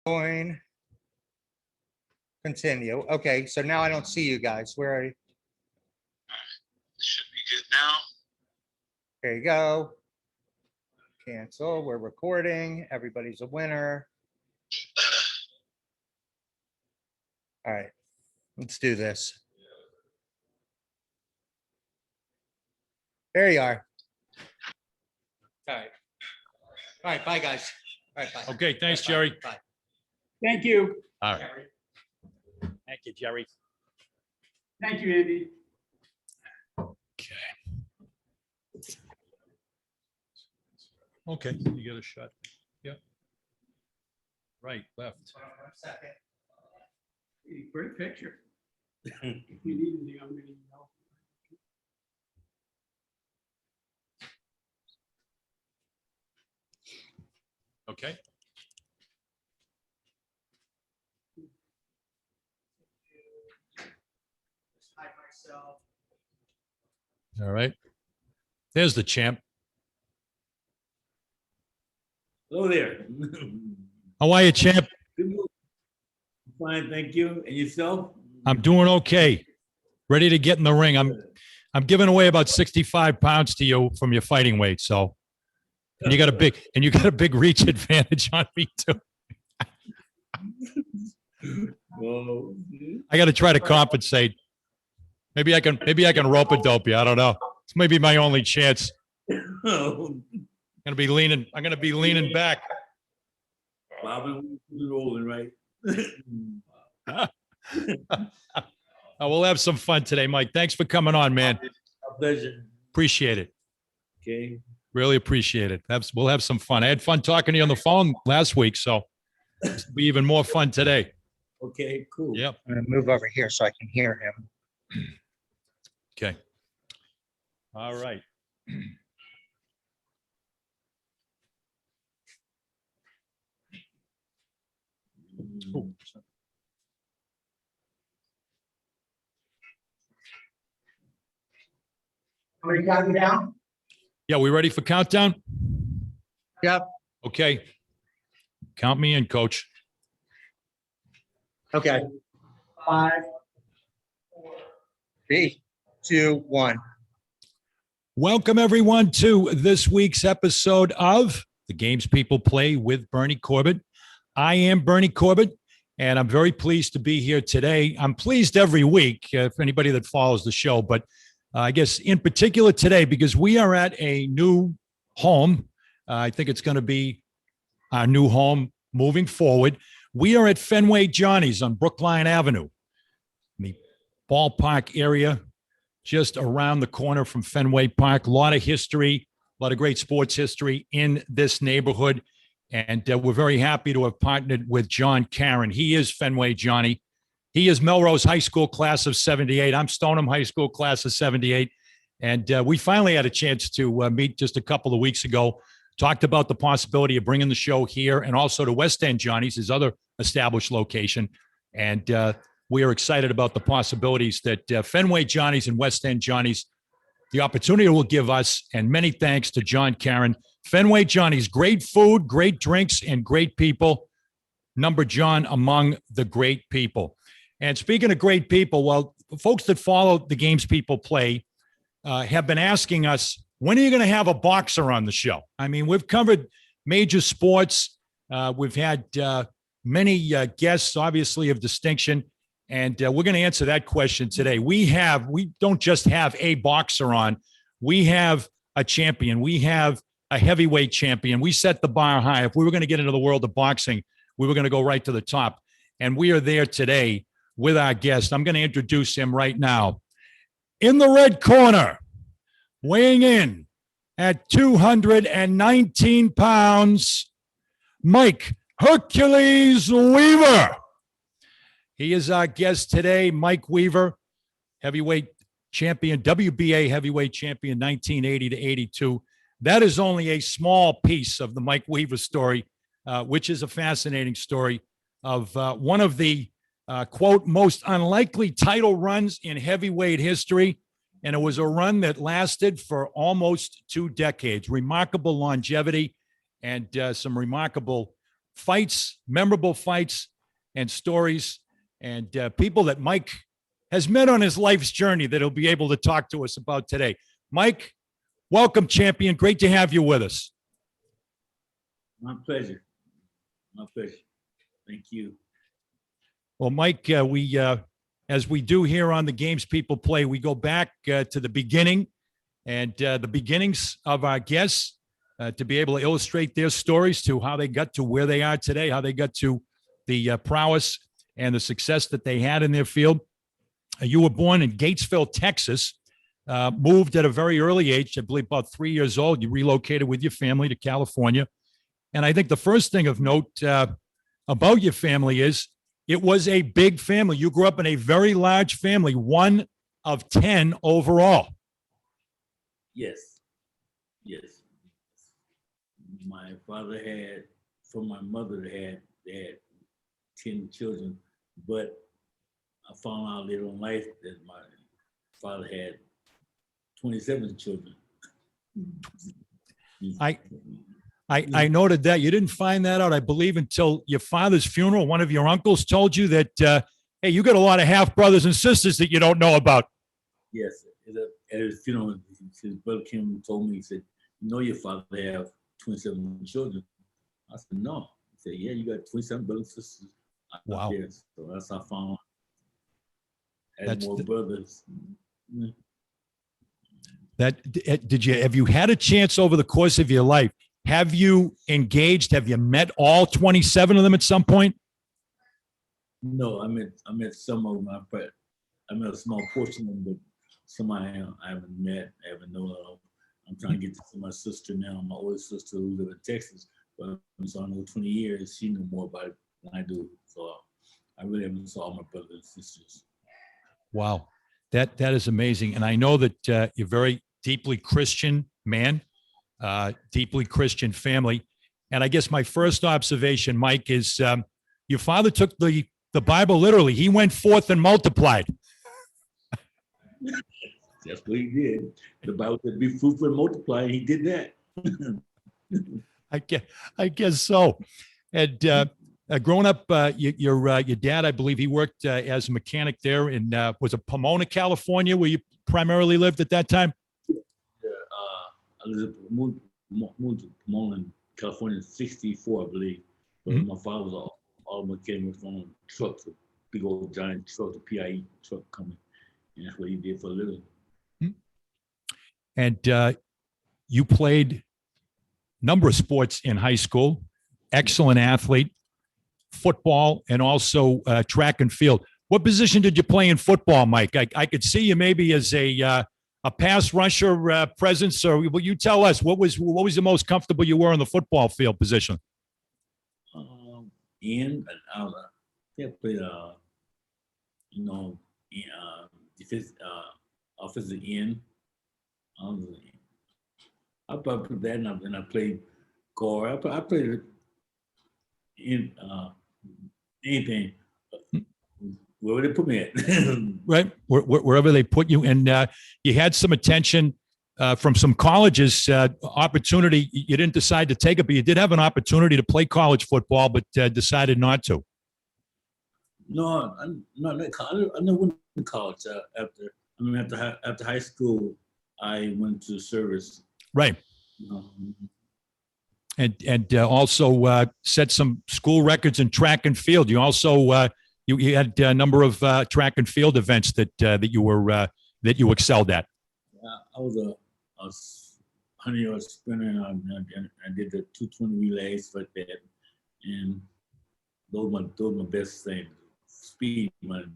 Join. Continue. Okay, so now I don't see you guys. Where are you? Should be good now. There you go. Cancel. We're recording. Everybody's a winner. All right, let's do this. There you are. All right. All right, bye, guys. All right, bye. Okay, thanks, Bye, Jerry. Bye. Thank you. All right. Thank you, Jerry. Thank you, Andy. Okay, you get a shot. Yep. Right, left. 1 second. Great picture. If you need anything, I'm gonna email. Okay. Hide myself. All right. There's the champ. Hello there. How are you, champ? Good morning. Fine, thank you. And yourself? I'm doing okay. Ready to get in the ring. I'm giving away about 65 pounds to you from your fighting weight. So, and you got a big reach advantage on me too. Well, I got to try to compensate. Maybe I can rope a dope you. I don't know. It's maybe my only chance. oh, I'm gonna be leaning back. Bobbing, rolling, right? We'll have some fun today, Mike. Thanks for coming on, man. A pleasure. Appreciate it. Okay. Really appreciate it. We'll have some fun. I had fun talking to you on the phone last week, so it'll be even more fun today. Okay, cool. Yep. I'm gonna move over here so I can hear him. Okay. All right. Ooh. Are you counting down? Yeah, we ready for countdown? Yep. Okay. Count me in, coach. Okay. 5, 4, 3, 2, 1. Welcome, everyone, to this week's episode of The Games People Play with Bernie Corbett. I am Bernie Corbett, and I'm very pleased to be here today. I'm pleased every week, for anybody that follows the show, but I guess in particular today, because we are at a new home. I think it's going to be our new home moving forward. We are at Fenway Johnny's on Brookline Avenue, the ballpark area, just around the corner from Fenway Park. A lot of history, a lot of great sports history in this neighborhood. And we're very happy to have partnered with John Karen. He is Fenway Johnny. He is Melrose High School class of 78. I'm Stoneham High School class of 78. And we finally had a chance to meet just a couple of weeks ago, talked about the possibility of bringing the show here and also to West End Johnny's, his other established location. And we are excited about the possibilities that Fenway Johnny's and West End Johnny's, the opportunity will give us. And many thanks to John Karen. Fenway Johnny's, great food, great drinks, and great people. Number John among the great people. And speaking of great people, well, folks that follow the Games People Play have been asking us, when are you going to have a boxer on the show? I mean, we've covered major sports. We've had many guests, obviously, of distinction. And we're going to answer that question today. We don't just have a boxer on. We have a champion. We have a heavyweight champion. We set the bar high. If we were going to get into the world of boxing, we were going to go right to the top. And we are there today with our guest. I'm going to introduce him right now. In the red corner, weighing in at 219 pounds, Mike Hercules Weaver. He is our guest today, Mike Weaver, heavyweight champion, WBA heavyweight champion, 1980 to 82. That is only a small piece of the Mike Weaver story, which is a fascinating story of one of the, quote, most unlikely title runs in heavyweight history. And it was a run that lasted for almost 2 decades. Remarkable longevity and some remarkable fights, memorable fights and stories, and people that Mike has met on his life's journey that he'll be able to talk to us about today. Mike, welcome, champion. Great to have you with us. My pleasure. My pleasure. Thank you. Well, Mike, as we do here on the Games People Play, we go back to the beginning and the beginnings of our guests to be able to illustrate their stories to how they got to where they are today, how they got to the prowess and the success that they had in their field. You were born in Gatesville, Texas, moved at a very early age, I believe about 3 years old. You relocated with your family to California. And I think the first thing of note about your family is it was a big family. You grew up in a very large family, one of 10 overall. Yes. Yes. My father had, from my mother, they had 10 children, but I found out later in life that my father had 27 children. I noted that. You didn't find that out, I believe, until your father's funeral. One of your uncles told you that, hey, you got a lot of half brothers and sisters that you don't know about. Yes, at his funeral, his brother came and told me, he said, you know your father have 27 children. I said, no. He said, yeah, you got 27 brothers and sisters. Wow. Yes. So that's how I found out. That's More brothers. Have you had a chance over the course of your life? Have you engaged? Have you met all 27 of them at some point? No, I met some of them. I met a small portion of them, but some I haven't met, I haven't known of. I'm trying to get to see my sister now, my older sister who lives in Texas, but so I know 20 years, she knew more about it than I do. So I really haven't saw my brothers and sisters. Wow, that is amazing. And I know that you're very deeply Christian man, deeply Christian family. And I guess my first observation, Mike, is your father took the Bible literally. He went forth and multiplied. That's what he did. The Bible said, "Be fruitful and multiply," and he did that. I guess so. And growing up, your dad, I believe, he worked as a mechanic there in was it Pomona, California, where you primarily lived at that time? Yeah, I moved to Pomona, California in '64, I believe. But my father was all mechanic on trucks, a big old giant truck, the PIE truck coming, and that's what he did for a living. And you played a number of sports in high school, excellent athlete, football, and also track and field. What position did you play in football, Mike? I could see you maybe as a pass rusher presence. Or will you tell us what was the most comfortable you were on the football field position? I played defense, offensive end. I probably put that and I played guard. I played in anything, wherever they put me at. Right, wherever they put you. And you had some attention from some colleges, opportunity. You didn't decide to take it, but you did have an opportunity to play college football, but decided not to. No, I never went to college after high school. I went to service. Right. And also set some school records in track and field. You also you had a number of track and field events that you excelled at. I was a 100-yard sprinter, and I did the 220 relays like that, and those were my best things. Speed, the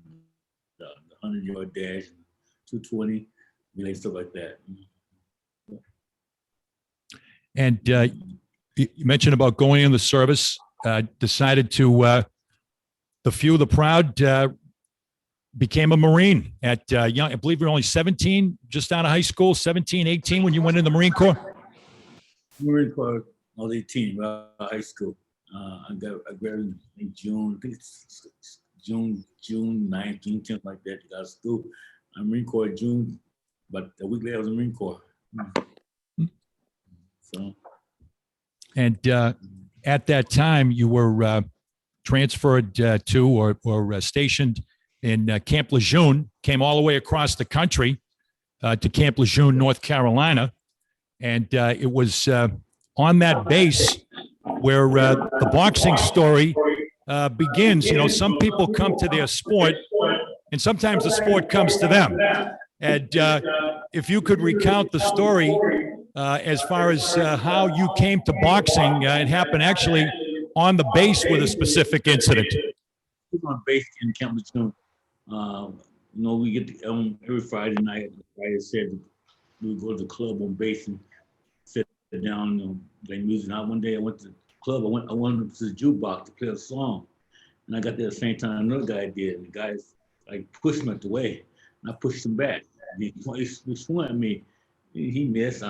100-yard dash, 220 relay, stuff like that. And you mentioned about going in the service. Decided to the few, the proud. Became a Marine at young. I believe you're only 17, just out of high school, 17, 18 when you went in the Marine Corps. Marine Corps, I was 18, high school. I graduated in June. I think it's June 9th, June 10th, like that. I got to school. I'm Marine Corps June, but a week later I was in Marine Corps. So. And at that time, you were transferred to or stationed in Camp Lejeune, came all the way across the country to Camp Lejeune, North Carolina. And it was on that base where the boxing story begins. You know, some people come to their sport, and sometimes the sport comes to them. And if you could recount the story as far as how you came to boxing, it happened actually on the base with a specific incident. On base in Camp Lejeune. You know, we get every Friday night. Friday said we would go to the club on base and sit down and play music. Now one day I went to the club. I went to the jukebox to play a song, and I got there at the same time another guy did. And the guy like pushed me out the way, and I pushed him back. And he swung at me. He missed. I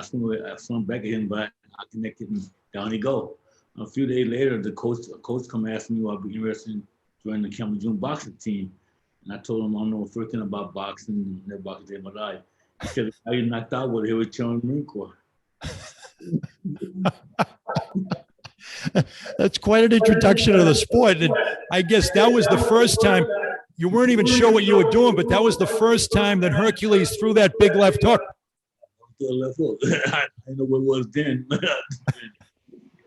swung back at him, but I connected, and down he go. A few days later, the coach come ask me, "I'll be interested in joining the Camp Lejeune boxing team." And I told him I don't know a freaking about boxing, never boxed in my life. He said, "How you knocked out with it? He was joining the Marine Corps." That's quite an introduction to the sport. And I guess that was the first time you weren't even sure what you were doing, but that was the first time that Hercules threw that big left hook. Left hook. I didn't know what it was then. And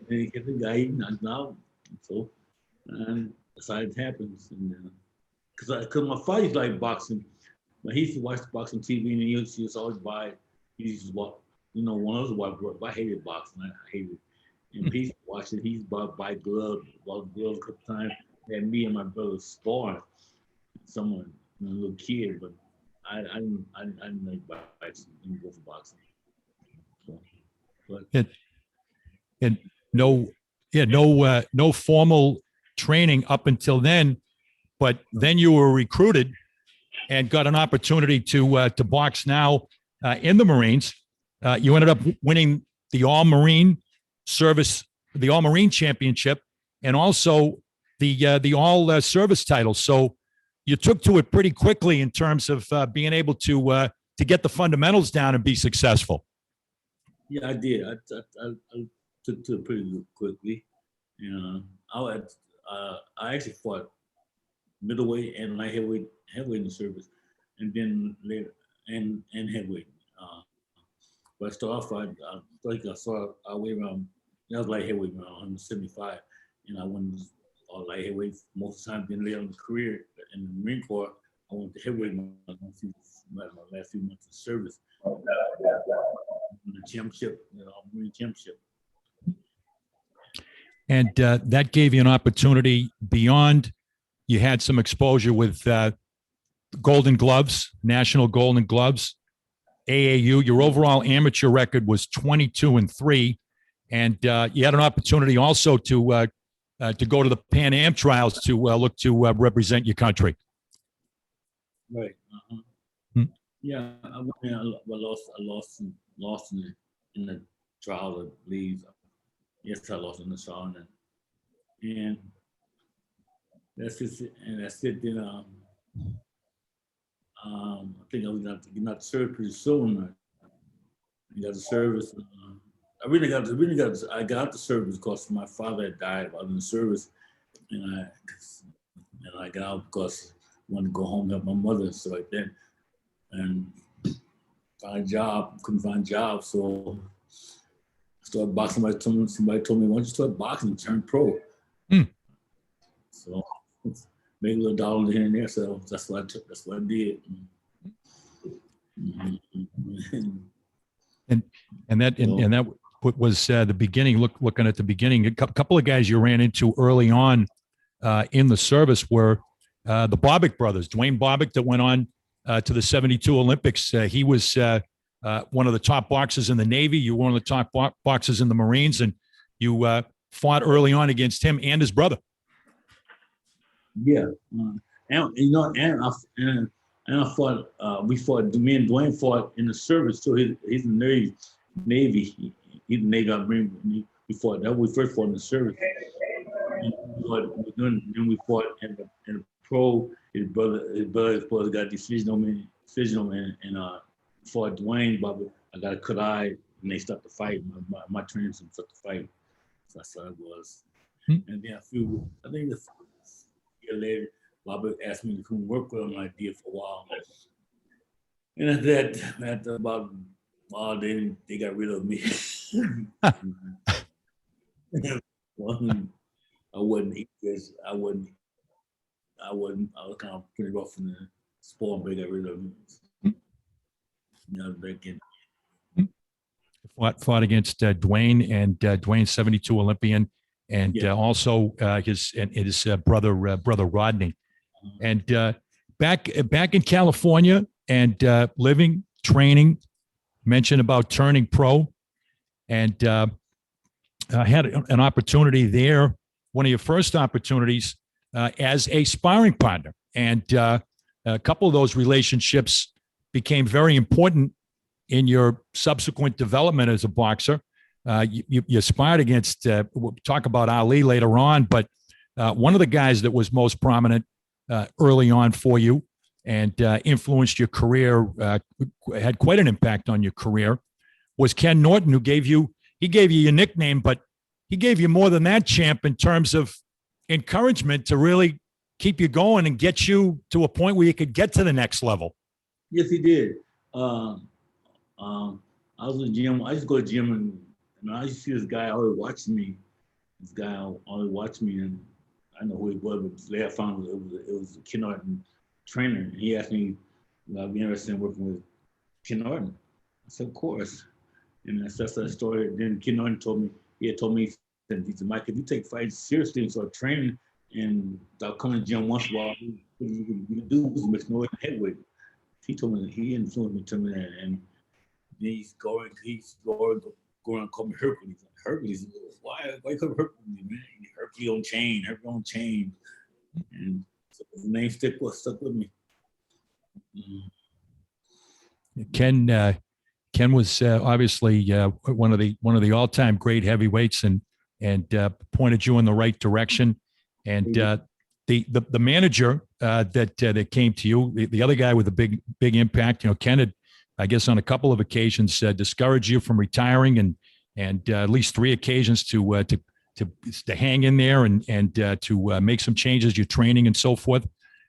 he hit the guy, he knocked out. So, and that's how it happens. And because my father used to like boxing, but he used to watch boxing TV, and he used to always buy. He used to watch, you know, one of those watch. I hated boxing. I hated it. And he used to watch it. He used to buy gloves. Bought gloves a couple times. And me and my brother sparring. Someone, you know, a little kid, but I didn't like boxing. I didn't go for boxing. So, but And no formal training up until then, but then you were recruited and got an opportunity to box now in the Marines. You ended up winning the All-Marine Service, the All-Marine Championship, and also the All-Service title. So you took to it pretty quickly in terms of being able to get the fundamentals down and be successful. yeah, I did. I took to it pretty quickly. You know, I actually fought middleweight and light heavyweight in the service, and then later and heavyweight. But I started off, I weighed around, that was light heavyweight around 175, and I won all light heavyweight most of the time. Then later in the career in the Marine Corps, I went to heavyweight my last few months of service. The championship, Marine championship. And that gave you an opportunity beyond. You had some exposure with Golden Gloves, National Golden Gloves, AAU. Your overall amateur record was 22-3, and you had an opportunity also to go to the Pan Am trials to look to represent your country. Right. Yeah, I lost in the trial, I believe. Yes, I lost in the trial, and that's it. And that's it. Then I think I was not to serve pretty soon. I got the service. I got the service because my father had died while in the service, and I got out because I wanted to go home to help my mother and stuff like that. And find a job, couldn't find a job, so I started boxing. Somebody told me, "Why don't you start boxing and turn pro?" So made a little dollar here and there, so that's what I took. That's what I did. And that was the beginning. Looking at the beginning, a couple of guys you ran into early on in the service were the Bobick brothers, Dwayne Bobick, that went on to the '72 Olympics. He was one of the top boxers in the Navy. You were one of the top boxers in the Marines, and you fought early on against him and his brother. Yeah, and you know, and I fought. Me and Dwayne fought in the service. So he's in the Navy. He's in the Navy. We fought. That we first fought in the service. Then we fought in the pro. His brother got decision on me, and fought Dwayne. But I got a cut eye, and they stopped the fight. My trainers stopped the fight. So that's how it was. And then I think a year later, Robert asked me to come work with him. I did for a while. And after about they got rid of me. Well, I wasn't. I was kind of pretty rough in the sport, but they got rid of me. Back in. Fought against Dwayne and Dwayne 72 Olympian, and also his brother Rodney, and back in California and living, training. Mentioned about turning pro, and I had an opportunity there. One of your first opportunities as a sparring partner, and a couple of those relationships became very important in your subsequent development as a boxer. You sparred against, we'll talk about Ali later on, but one of the guys that was most prominent early on for you and influenced your career, had quite an impact on your career, was Ken Norton, who gave you your nickname, but he gave you more than that, champ, in terms of encouragement to really keep you going and get you to a point where you could get to the next level. Yes, he did. I was in the gym. I used to go to the gym, and I used to see this guy always watching me. This guy always watched me, and I know who he was, but later I found it was a Ken Norton trainer. And he asked me, I'd be interested in working with Ken Norton. I said, of course. And that's that story. Then Ken Norton told me, he said, Mike, if you take fights seriously and start training, and I'll come to the gym once in a while, you can do is make no headway. He told me that he influenced me to me that, and he's going and call me Hercules. Hercules, why come Hercules, man? Hercules on chain. And so the name stuck with me. Ken was obviously one of the all-time great heavyweights, and pointed you in the right direction. And the manager that came to you, the other guy with a big impact, Ken had, I guess, on a couple of occasions discouraged you from retiring, and at least 3 occasions to hang in there and to make some changes, your training and so forth.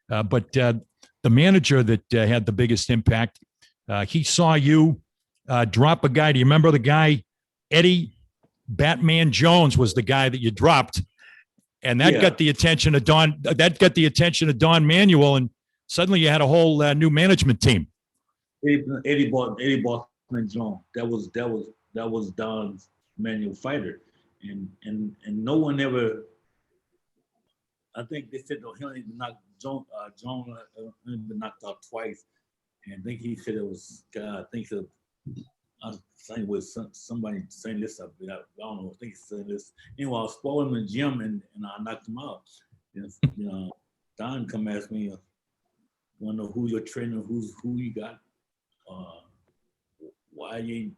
But the manager that had the biggest impact, he saw you drop a guy. Do you remember the guy? Eddie Batman Jones was the guy that you dropped, and that got the attention of Don. That got the attention of Don Manuel, and suddenly you had a whole new management team. Eddie Batman Jones. That was Don's Manuel fighter, and no one ever. I think they said he only knocked Jones been knocked out twice, and I think he said it was God. I think it. I was saying with somebody saying this up, I don't know. I think he said this. Anyway, I was spoiling him in the gym, and I knocked him out. And, Don come ask me, want to know who your trainer, who you got, why you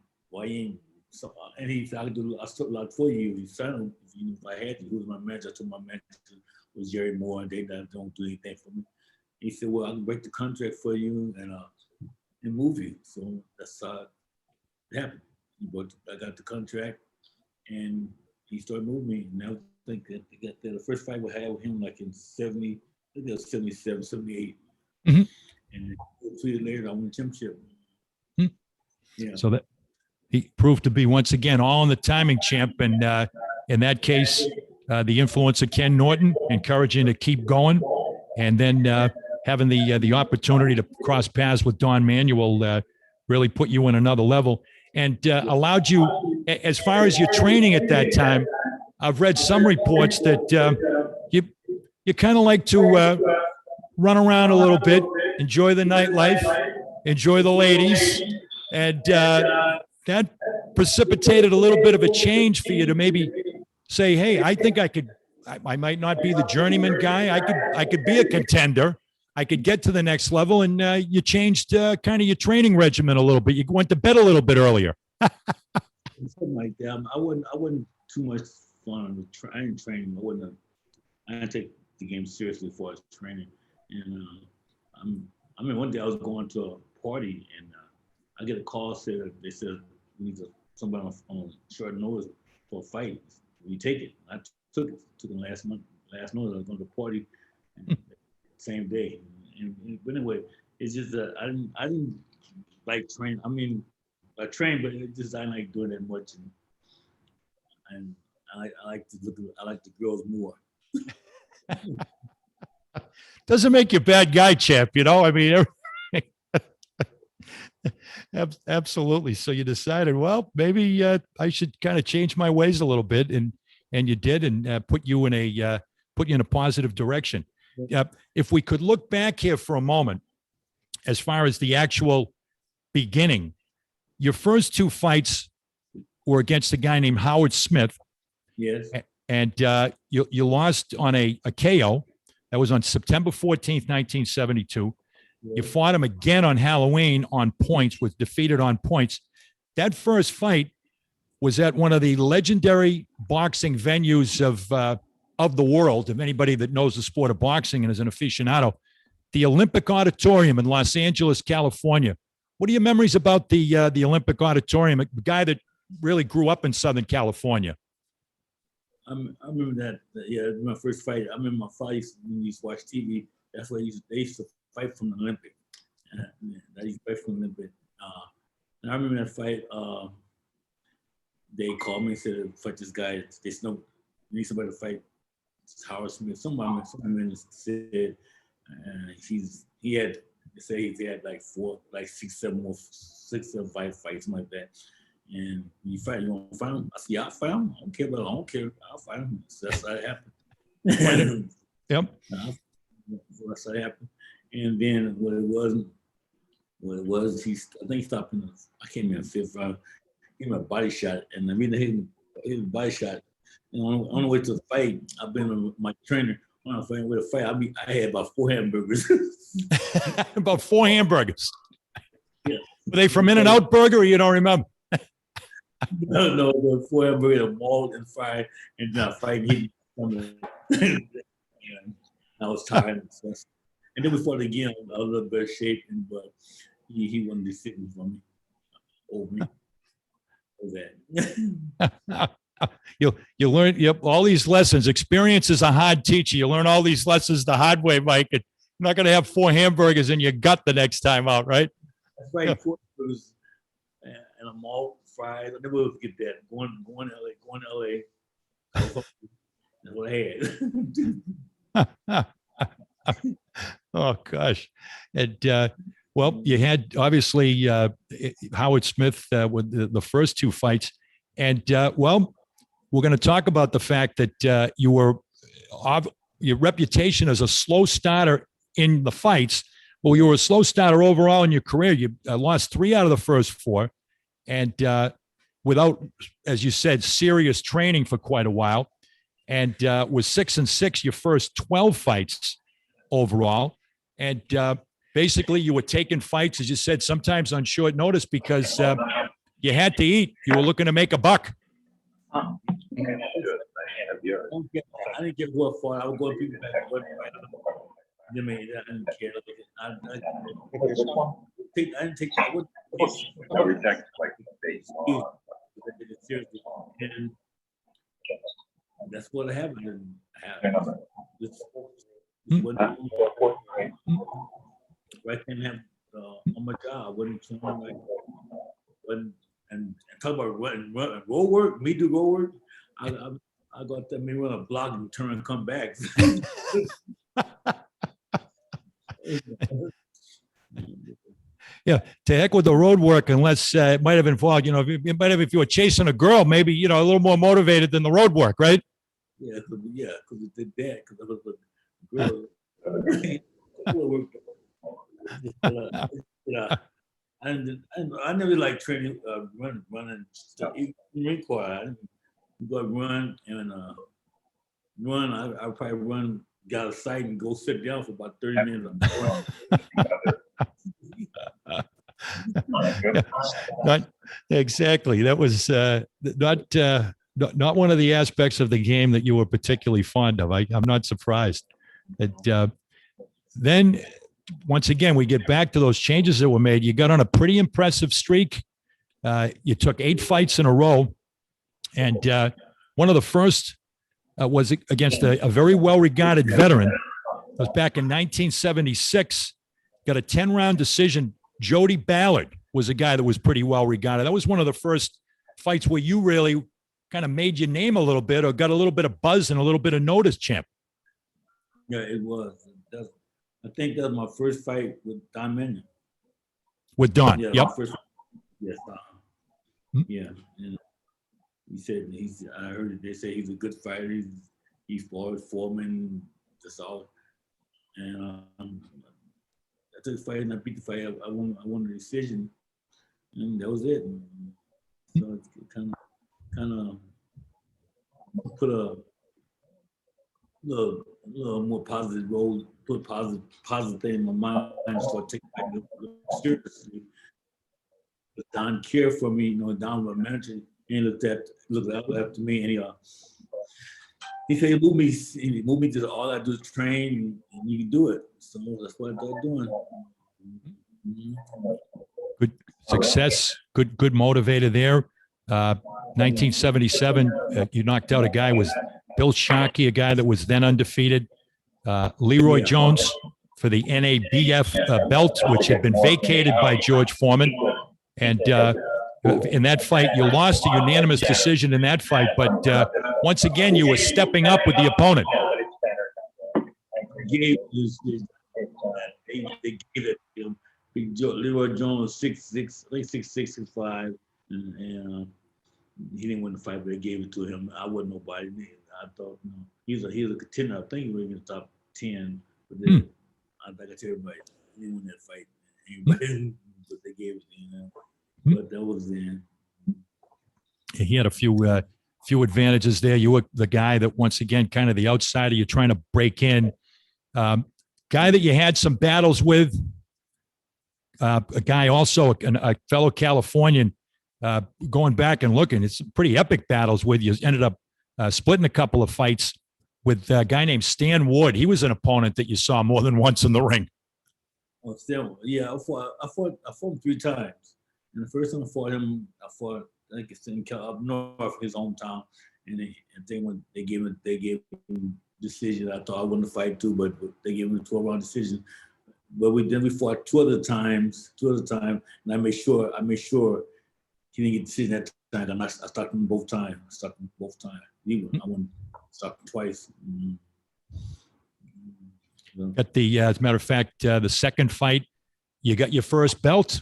ain't. So, and he said, I still a lot for you. He said, if I had to, who was my manager? I told my manager was Jerry Moore, and they don't do anything for me. He said, well, I can break the contract for you and move you. So that's how it happened. I got the contract, and he started moving me. And I think that the first fight we had with him, like in 70, I think it was 77, 78. Mm-hmm. And 2 years later, I won the championship. Mm-hmm. Yeah. So that he proved to be, once again, all in the timing, champ. And in that case, the influence of Ken Norton encouraging to keep going, and then having the opportunity to cross paths with Don Manuel really put you in another level, and allowed you, as far as your training at that time. I've read some reports that you kind of like to run around a little bit, enjoy the nightlife, enjoy the ladies, and that precipitated a little bit of a change for you to maybe say, hey, I think I might not be the journeyman guy. I could be a contender. I could get to the next level. And you changed kind of your training regimen a little bit. You went to bed a little bit earlier. Something like that. I wasn't too much fun with training. I didn't take the game seriously as far as training. And one day I was going to a party, and I get a call. They said we need somebody on short notice for a fight. Will you take it? I took him last month. Last month I was going to party, and same day. But anyway, it's just that I didn't like train. I mean, I trained, but it just I didn't like doing that much, and I like to look. I like the girls more. Doesn't make you a bad guy, champ. You know, I mean, absolutely. So you decided, well, maybe I should kind of change my ways a little bit, and you did, and put you in a positive direction. If we could look back here for a moment, as far as the actual beginning, your first two fights were against a guy named Howard Smith. Yes. And you lost on a KO. That was on September 14th, 1972. You fought him again on Halloween on points, was defeated on points. That first fight was at one of the legendary boxing venues of the world. If anybody that knows the sport of boxing and is an aficionado, the Olympic Auditorium in Los Angeles, California. What are your memories about the Olympic Auditorium? A guy that really grew up in Southern California. I remember that. Yeah, my first fight. I remember my father used to watch TV. That's why they used to fight from the Olympic. I used to fight from the Olympic. And I remember that fight. They called me and said, "Fight this guy. They need somebody to fight Howard Smith." Somebody said he had like 6, 7 fights, something like that. And you want to fight him? I said, yeah, I'll fight him. I don't care. I'll fight him. So that's how it happened. Yep. That's how it happened. And then what it was, I think he stopped I came in the 5th round. He gave me a body shot, and I mean, hit a body shot. And on the way to the fight, I've been with my trainer. When I fight with a fight, I had about 4 hamburgers. About 4 hamburgers. Yeah. Were they from In-N-Out Burger, or you don't remember? No, the 4 hamburgers, mauled and fried, and then I fight. I was tired and stuff. And then we fought again. I was a little better shape, but he wasn't just sitting for me over me. That. You learn all these lessons. Experience is a hard teacher. You learn all these lessons the hard way, Mike. And you're not going to have 4 hamburgers in your gut the next time out, right? That's right. 4 hamburgers and a malt fried. I never forget that. Going to LA. That's what I had. Oh gosh. And well, you had obviously Howard Smith with the first 2 fights. And well, we're going to talk about the fact that your reputation as a slow starter in the fights. Well, you were a slow starter overall in your career. You lost 3 out of the first 4, and without, as you said, serious training for quite a while, and was 6-6 your first 12 fights overall. And basically, you were taking fights, as you said, sometimes on short notice because you had to eat. You were looking to make a buck. I didn't get what fought. I would go to people back. I didn't care. I didn't take that. And that's what happened. I can't have on my job. I wasn't trying like and talk about run road work. Me do road work. I got that. Me run a block and turn and come back. Yeah, to heck with the road work, unless it might have involved, if you were chasing a girl, maybe, a little more motivated than the road work, right? Yeah, because it did that, because I was a girl. I never like training, running stuff. Even Marine Corps, I didn't go run and run. I probably run, got a sight and go sit down for about 30 minutes. Not exactly. That was not one of the aspects of the game that you were particularly fond of. I'm not surprised. Then, once again, we get back to those changes that were made. You got on a pretty impressive streak. You took 8 fights in a row, and one of the first was against a very well-regarded veteran. It was back in 1976. Got a 10-round decision. Jody Ballard was a guy that was pretty well-regarded. That was one of the first fights where you really kind of made your name a little bit or got a little bit of buzz and a little bit of notice, champ. Yeah, it was. I think that was my first fight with Don Mannion. With Don, Yeah, yep. my first, yes, yeah. And he said I heard it, they say he's a good fighter. He fought Foreman, that's all. And I took the fight and I beat the fight. I won the decision, and that was it. And so it kind of put a little more positive role, put positive thing in my mind, and start taking it seriously. But Don cared for me, Don was a manager, and looked up after me, and he said, he moved me to all I do is train, and you can do it. So that's what I started doing. Good success, good motivator there. 1977, you knocked out a guy, was Bill Sharkey, a guy that was then undefeated. Leroy Jones for the NABF belt, which had been vacated by George Foreman. And in that fight, you lost a unanimous decision in that fight, but once again, you were stepping up with the opponent. They gave it to him. Leroy Jones, 6'6", like 6'6", 6'5", and he didn't win the fight, but they gave it to him. I wasn't nobody. I thought, he was a contender. I think he was in the top 10. But then, like I tell everybody, he didn't win that fight. But they gave it to him. But that was then. He had a few advantages there. You were the guy that, once again, kind of the outsider. You're trying to break in. Guy that you had some battles with. A guy also, a fellow Californian. Going back and looking, it's pretty epic battles with you. Ended up splitting a couple of fights with a guy named Stan Wood. He was an opponent that you saw more than once in the ring. Oh, Stan, yeah, I fought him 3 times. And the first time I fought him, I think it's in up north, his hometown, and they gave him decision. I thought I won the fight too, but they gave him a 12-round decision. But we fought two other times, and I made sure he didn't get decision that time. I stopped him both times. I won, stopped him twice. At the, as a matter of fact, the second fight, you got your first belt.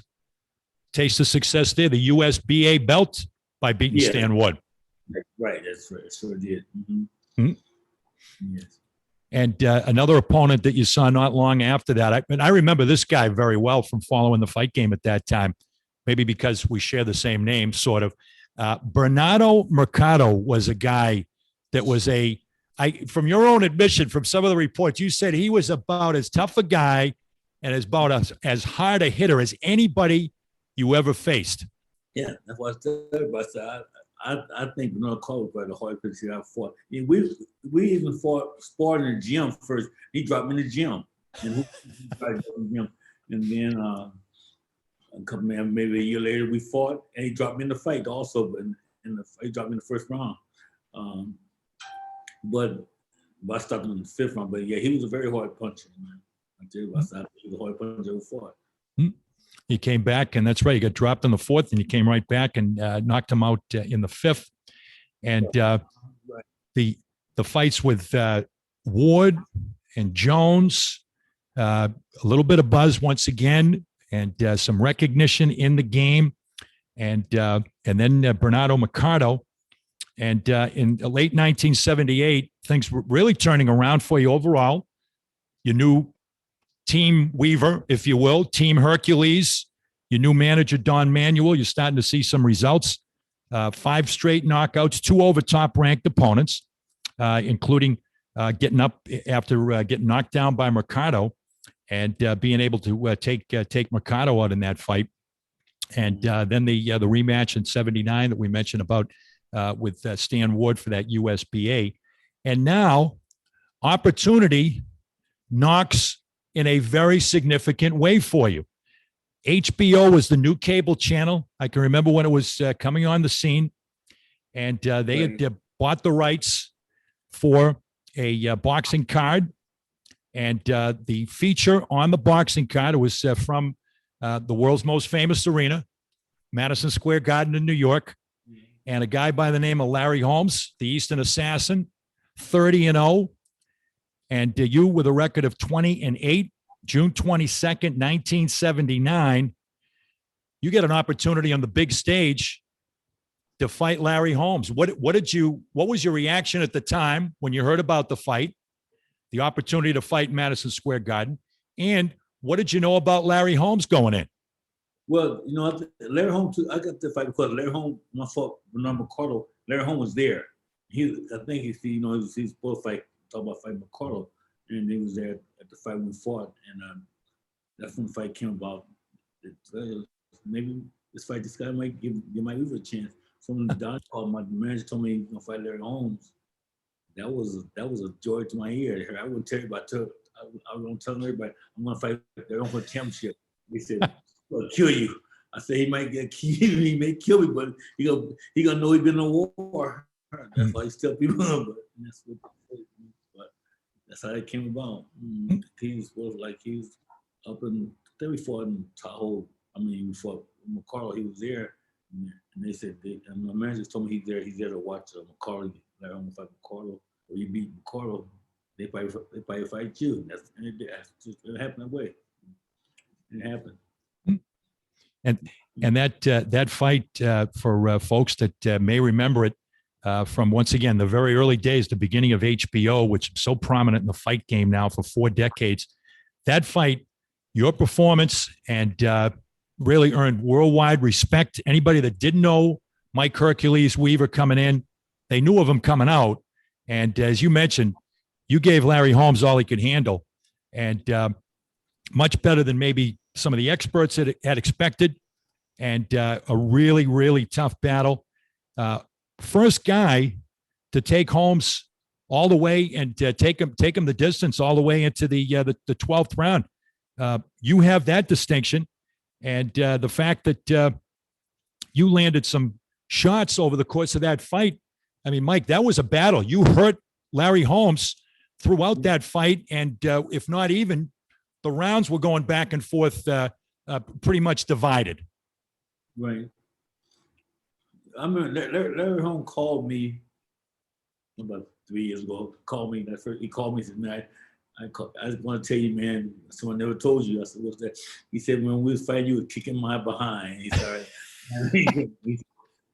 Taste of success there, the USBA belt by beating Stan Wood. Right, that's right. Sure did. Yes. And another opponent that you saw not long after that. I remember this guy very well from following the fight game at that time. Maybe because we share the same name, sort of. Bernardo Mercado was a guy that was from your own admission, from some of the reports, you said he was about as tough a guy and as hard a hitter as anybody you ever faced. Yeah, that's what I said. I think Bernardo Mercado was the hardest person I fought. And we even sparred in the gym first. He dropped me in the gym. And then a couple maybe a year later we fought, and he dropped me in the fight also. But he dropped me in the first round. But I stopped him in the 5th round. But yeah, he was a very hard puncher, man. I tell you, he was a hard puncher I ever fought. He came back, and that's right. You got dropped in the 4th, and you came right back and knocked him out in the 5th. And the fights with Ward and Jones, a little bit of buzz once again, and some recognition in the game, and then Bernardo Mercado. And in late 1978, things were really turning around for you overall. You knew Team Weaver, if you will, Team Hercules. Your new manager, Don Manuel, you're starting to see some results. 5 straight knockouts, 2 over top-ranked opponents, including getting up after getting knocked down by Mercado and being able to take Mercado out in that fight. And then the rematch in 79 that we mentioned about with Stan Ward for that USBA. And now opportunity knocks in a very significant way for you. HBO was the new cable channel. I can remember when it was coming on the scene, and they had bought the rights for a boxing card. And the feature on the boxing card was from the world's most famous arena, Madison Square Garden in New York. And a guy by the name of Larry Holmes, the Eastern Assassin, 30-0. And you with a record of 20-8, June 22nd, 1979. You get an opportunity on the big stage to fight Larry Holmes. What was your reaction at the time when you heard about the fight, the opportunity to fight in Madison Square Garden? And what did you know about Larry Holmes going in? Well, Larry Holmes, I got the fight because Larry Holmes, when I fought Bernard McCardle, Larry Holmes was there. I think he's supposed to fight, talk about fighting McCardle, and he was there at the fight we fought, and that's when the fight came about. Maybe this guy might give my Weaver a chance. So when Don called, my manager told me he was gonna fight Larry Holmes. That was a joy to my ear. I wouldn't tell you about it. I wouldn't tell everybody I'm gonna fight Larry Holmes for the championship. They said, "I'll kill you." I said he might get killed. He may kill me, but he gonna know he's been in a war. That's why he still people. But that's how it came about. He was up in. Then we fought in Tahoe. We fought McCarl. He was there, and they said, and my manager told me he's there to watch McCarl. Larry Holmes fight McCarl. Or you beat McCarl, they probably fight you. It happened that way. It happened. And that fight for folks that may remember it from, once again, the very early days, the beginning of HBO, which is so prominent in the fight game now for 4 decades. That fight, your performance, and really earned worldwide respect. Anybody that didn't know Mike Hercules Weaver coming in, they knew of him coming out. And as you mentioned, you gave Larry Holmes all he could handle, and much better than maybe some of the experts had expected, and a really, really tough battle. First guy to take Holmes all the way and take him the distance all the way into the 12th round. You have that distinction, and the fact that you landed some shots over the course of that fight. I mean, Mike, that was a battle. You hurt Larry Holmes throughout that fight, and if not even, the rounds were going back and forth, pretty much divided. Right. I mean, Larry Holmes called me about 3 years ago. He called me and said, "Man, I just want to tell you, man, someone never told you." I said, "What's that?" He said, "When we was fighting, you were kicking my behind." He started.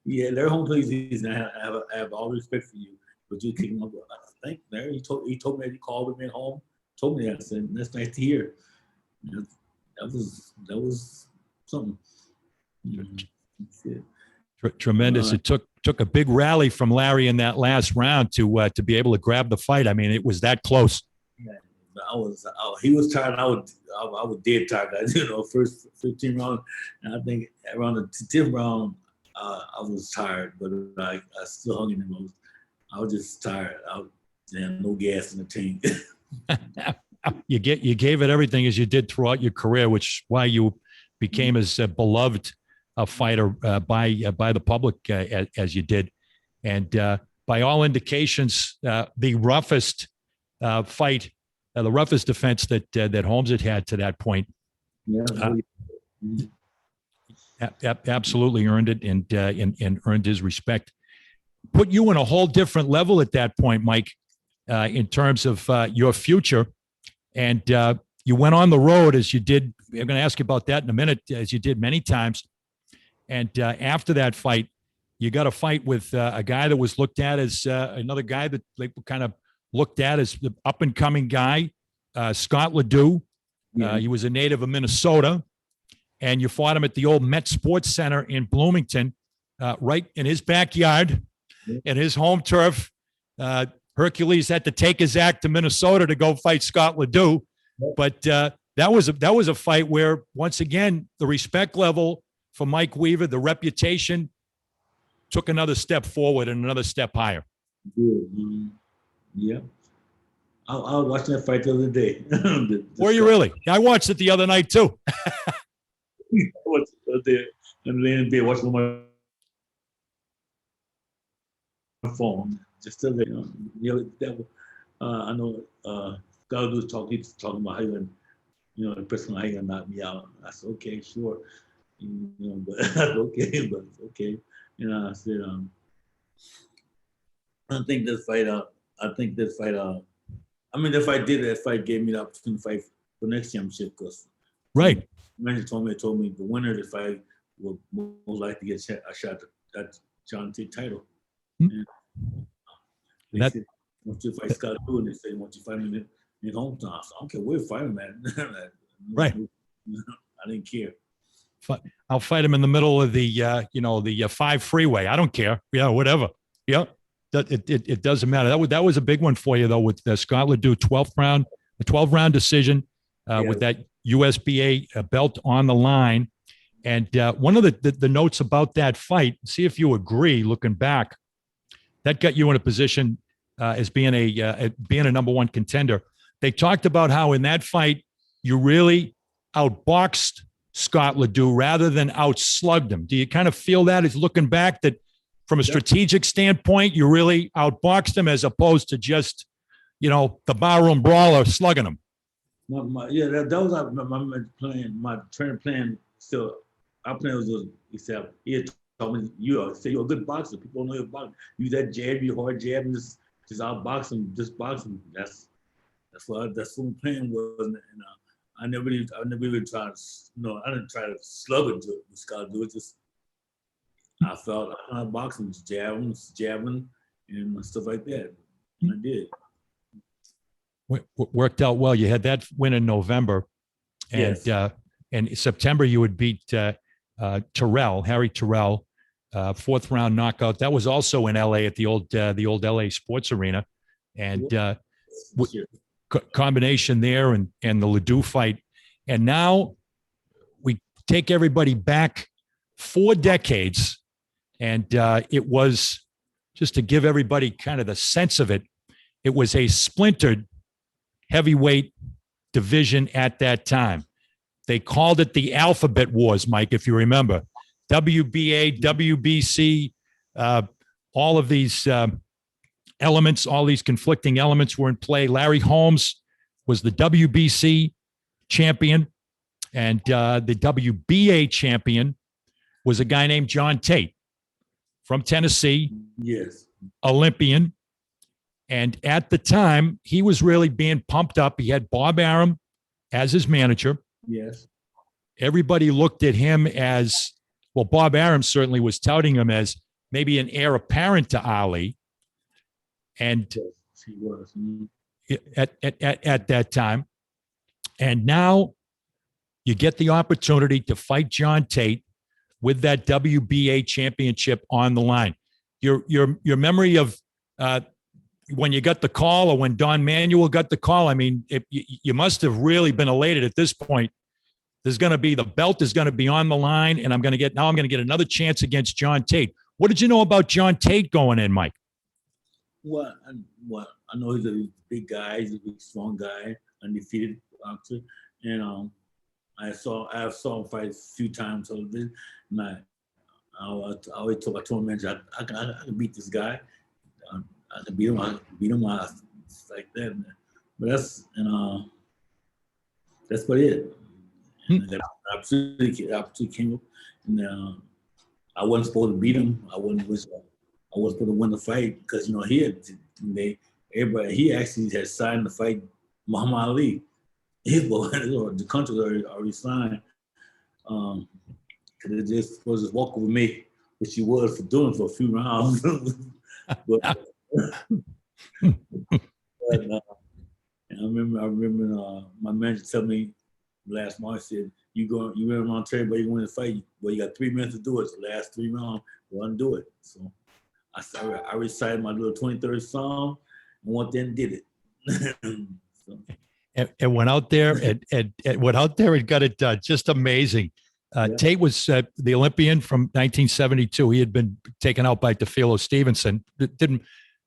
Yeah, Larry Holmes, please. I have all respect for you, but you kicking my butt. I think Larry. He told me that he called me at home. Told me that. I said, "That's nice to hear." That was something. Tremendous. It took a big rally from Larry in that last round to be able to grab the fight. I mean, it was that close. Yeah, he was tired. I was dead tired. First 15 rounds, and I think around the 10th round, I was tired, but I still hung in him. I was just tired. I had no gas in the tank. You gave it everything as you did throughout your career, which is why you became as beloved a fighter by the public as you did, and by all indications, the roughest fight, the roughest defense that Holmes had to that point. Yeah. Absolutely earned it and earned his respect. Put you in a whole different level at that point, Mike, in terms of your future. And you went on the road as you did. I'm going to ask you about that in a minute, as you did many times. And after that fight, you got a fight with a guy that was looked at as another guy that they kind of looked at as the up and coming guy, Scott Ledoux. He was a native of Minnesota. And you fought him at the old Met Sports Center in Bloomington, right in his backyard, in his home turf. Hercules had to take his act to Minnesota to go fight Scott Ledoux. But that was a fight where, once again, the respect level for Mike Weaver, the reputation, took another step forward and another step higher. Yeah. I was watching that fight the other day. Were you really? I watched it the other night, too. I watched it the other day. I'm laying in bed watching my phone. just still there. That, I know God was talking about how you, the person how you gonna knock me out. I said, okay, sure. But okay, but okay. I said, I think this fight, I mean, if I did, that fight gave me the opportunity to fight for next championship, because Right. manager told me the winner of the fight will most likely get a shot at John T title. Hmm. They said, once you fight Scott Lewis, they say, once you fight him in your hometown, I said, I don't care where you fight him, man. Right. I didn't care. I'll fight him in the middle of the 5 freeway. I don't care. Yeah, whatever. Yeah. It doesn't matter. That was a big one for you, though, with Scott Ledoux, 12-round decision with that USBA belt on the line. And one of the notes about that fight, see if you agree, looking back, that got you in a position as being a number one contender. They talked about how in that fight, you really outboxed Scott Ledoux rather than outslugged him. Do you kind of feel that as looking back, that from a strategic standpoint, you really outboxed him as opposed to just, the barroom brawler slugging him? That was my plan. My training plan. Still, our plan was he had told me, you're a good boxer. People don't know you're a boxer. Use that jab, you hard jab, and just outbox him, just box him. That's what my plan was. And I never even tried to, I didn't try to slug it with Scott Lewis. Just I felt I boxing, just jabbing, and stuff like that. And I did. Worked out well. You had that win in November, and Yes. in September you would beat Harry Terrell, 4th round knockout. That was also in LA at the old LA Sports Arena, and combination there and the Ledoux fight. And now we take everybody back 4 decades, and it was, just to give everybody kind of the sense of it, it was a splintered heavyweight division at that time. They called it the Alphabet Wars, Mike, if you remember. WBA, WBC, all of these elements, all these conflicting elements were in play. Larry Holmes was the WBC champion, and the WBA champion was a guy named John Tate from Tennessee. Yes. Olympian. And at the time, he was really being pumped up. He had Bob Arum as his manager. Yes. Everybody looked at him as, well, Bob Arum certainly was touting him as maybe an heir apparent to Ali. And Yes, he was. at that time. And now you get the opportunity to fight John Tate with that WBA championship on the line. Your memory of when you got the call, or when Don Manuel got the call, I mean, you must have really been elated at this point. There's going to be, the belt is going to be on the line, and I'm going to get another chance against John Tate. What did you know about John Tate going in, Mike? Well, I know he's a big guy. He's a big, strong guy, undefeated boxer. And I saw him fight a few times on television. And I told him, man, I can beat this guy. I can beat him. Like that. Man. But that's what it is. And that opportunity came up, and I wasn't supposed to beat him. I wasn't supposed to win the fight, because he actually had signed the fight Muhammad Ali. The country already signed. Cause it just was just walk over me, which he was for doing for a few rounds. but I remember my manager told me last month, said, you went around tell everybody you want to fight, well, you got 3 minutes to do it. The last 3 rounds, go and do it. So I recited my little 23rd song and went there and did it. So. And went out there and got it done. Just amazing. Tate was the Olympian from 1972. He had been taken out by DeFilo Stevenson. Didn't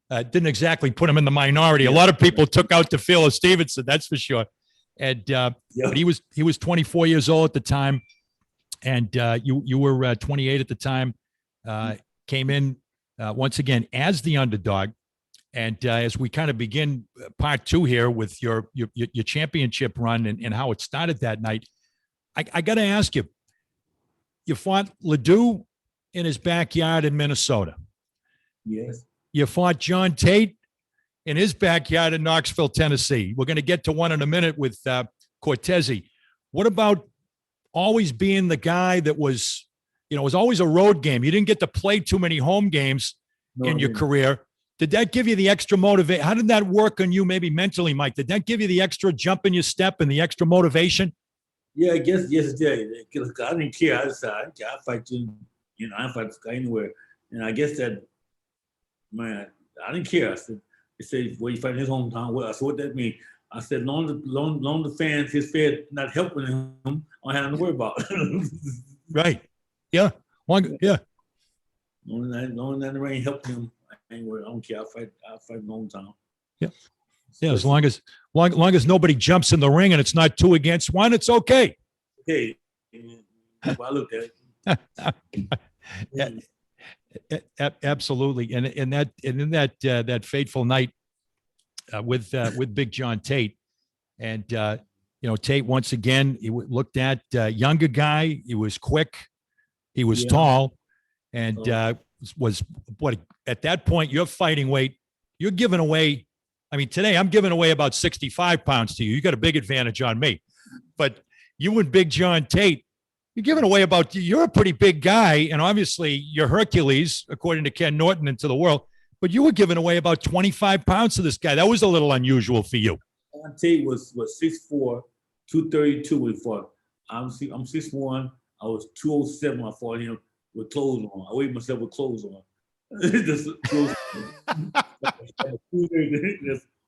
exactly put him in the minority. A lot of people took out DeFilo Stevenson, that's for sure. And but he was 24 years old at the time, and you were 28 at the time. Came in once again as the underdog, And as we kind of begin part two here with your championship run and how it started that night, I got to ask you, you fought Ledoux in his backyard in Minnesota. Yes. You fought John Tate in his backyard in Knoxville, Tennessee. We're going to get to one in a minute with Cortese. What about always being the guy that was, it was always a road game. You didn't get to play too many home games in your career. Did that give you the extra motivation? How did that work on you maybe mentally, Mike? Did that give you the extra jump in your step and the extra motivation? Yeah, I guess, yes, it did. Because I didn't care. I decided, I didn't care. I fight you, I fight this guy anywhere. And I guess that, man, I didn't care. I said, they said, well, you fight in his hometown. Well, I said, what that mean? I said, long the fans, his fed not helping him, I don't have nothing to worry about. Right. Yeah. Yeah. Long that the rain helped him, I ain't worried. I don't care. I fight my hometown. Yeah. Yeah, as long as nobody jumps in the ring and it's not 2 against 1, it's okay. Okay. I looked at it. Absolutely, and in that fateful night with Big John Tate, and Tate once again, he looked at younger guy. He was quick, he was tall, and was what at that point your fighting weight. You're giving away. I mean, today I'm giving away about 65 pounds to you. You got a big advantage on me, but you and Big John Tate, you're giving away you're a pretty big guy. And obviously you're Hercules, according to Ken Norton and to the world, but you were giving away about 25 pounds to this guy. That was a little unusual for you. John Tate was 6'4", 232 when we fought. I'm 6'1", I was 207 when I fought him with clothes on. I weighed myself with clothes on. Just clothes.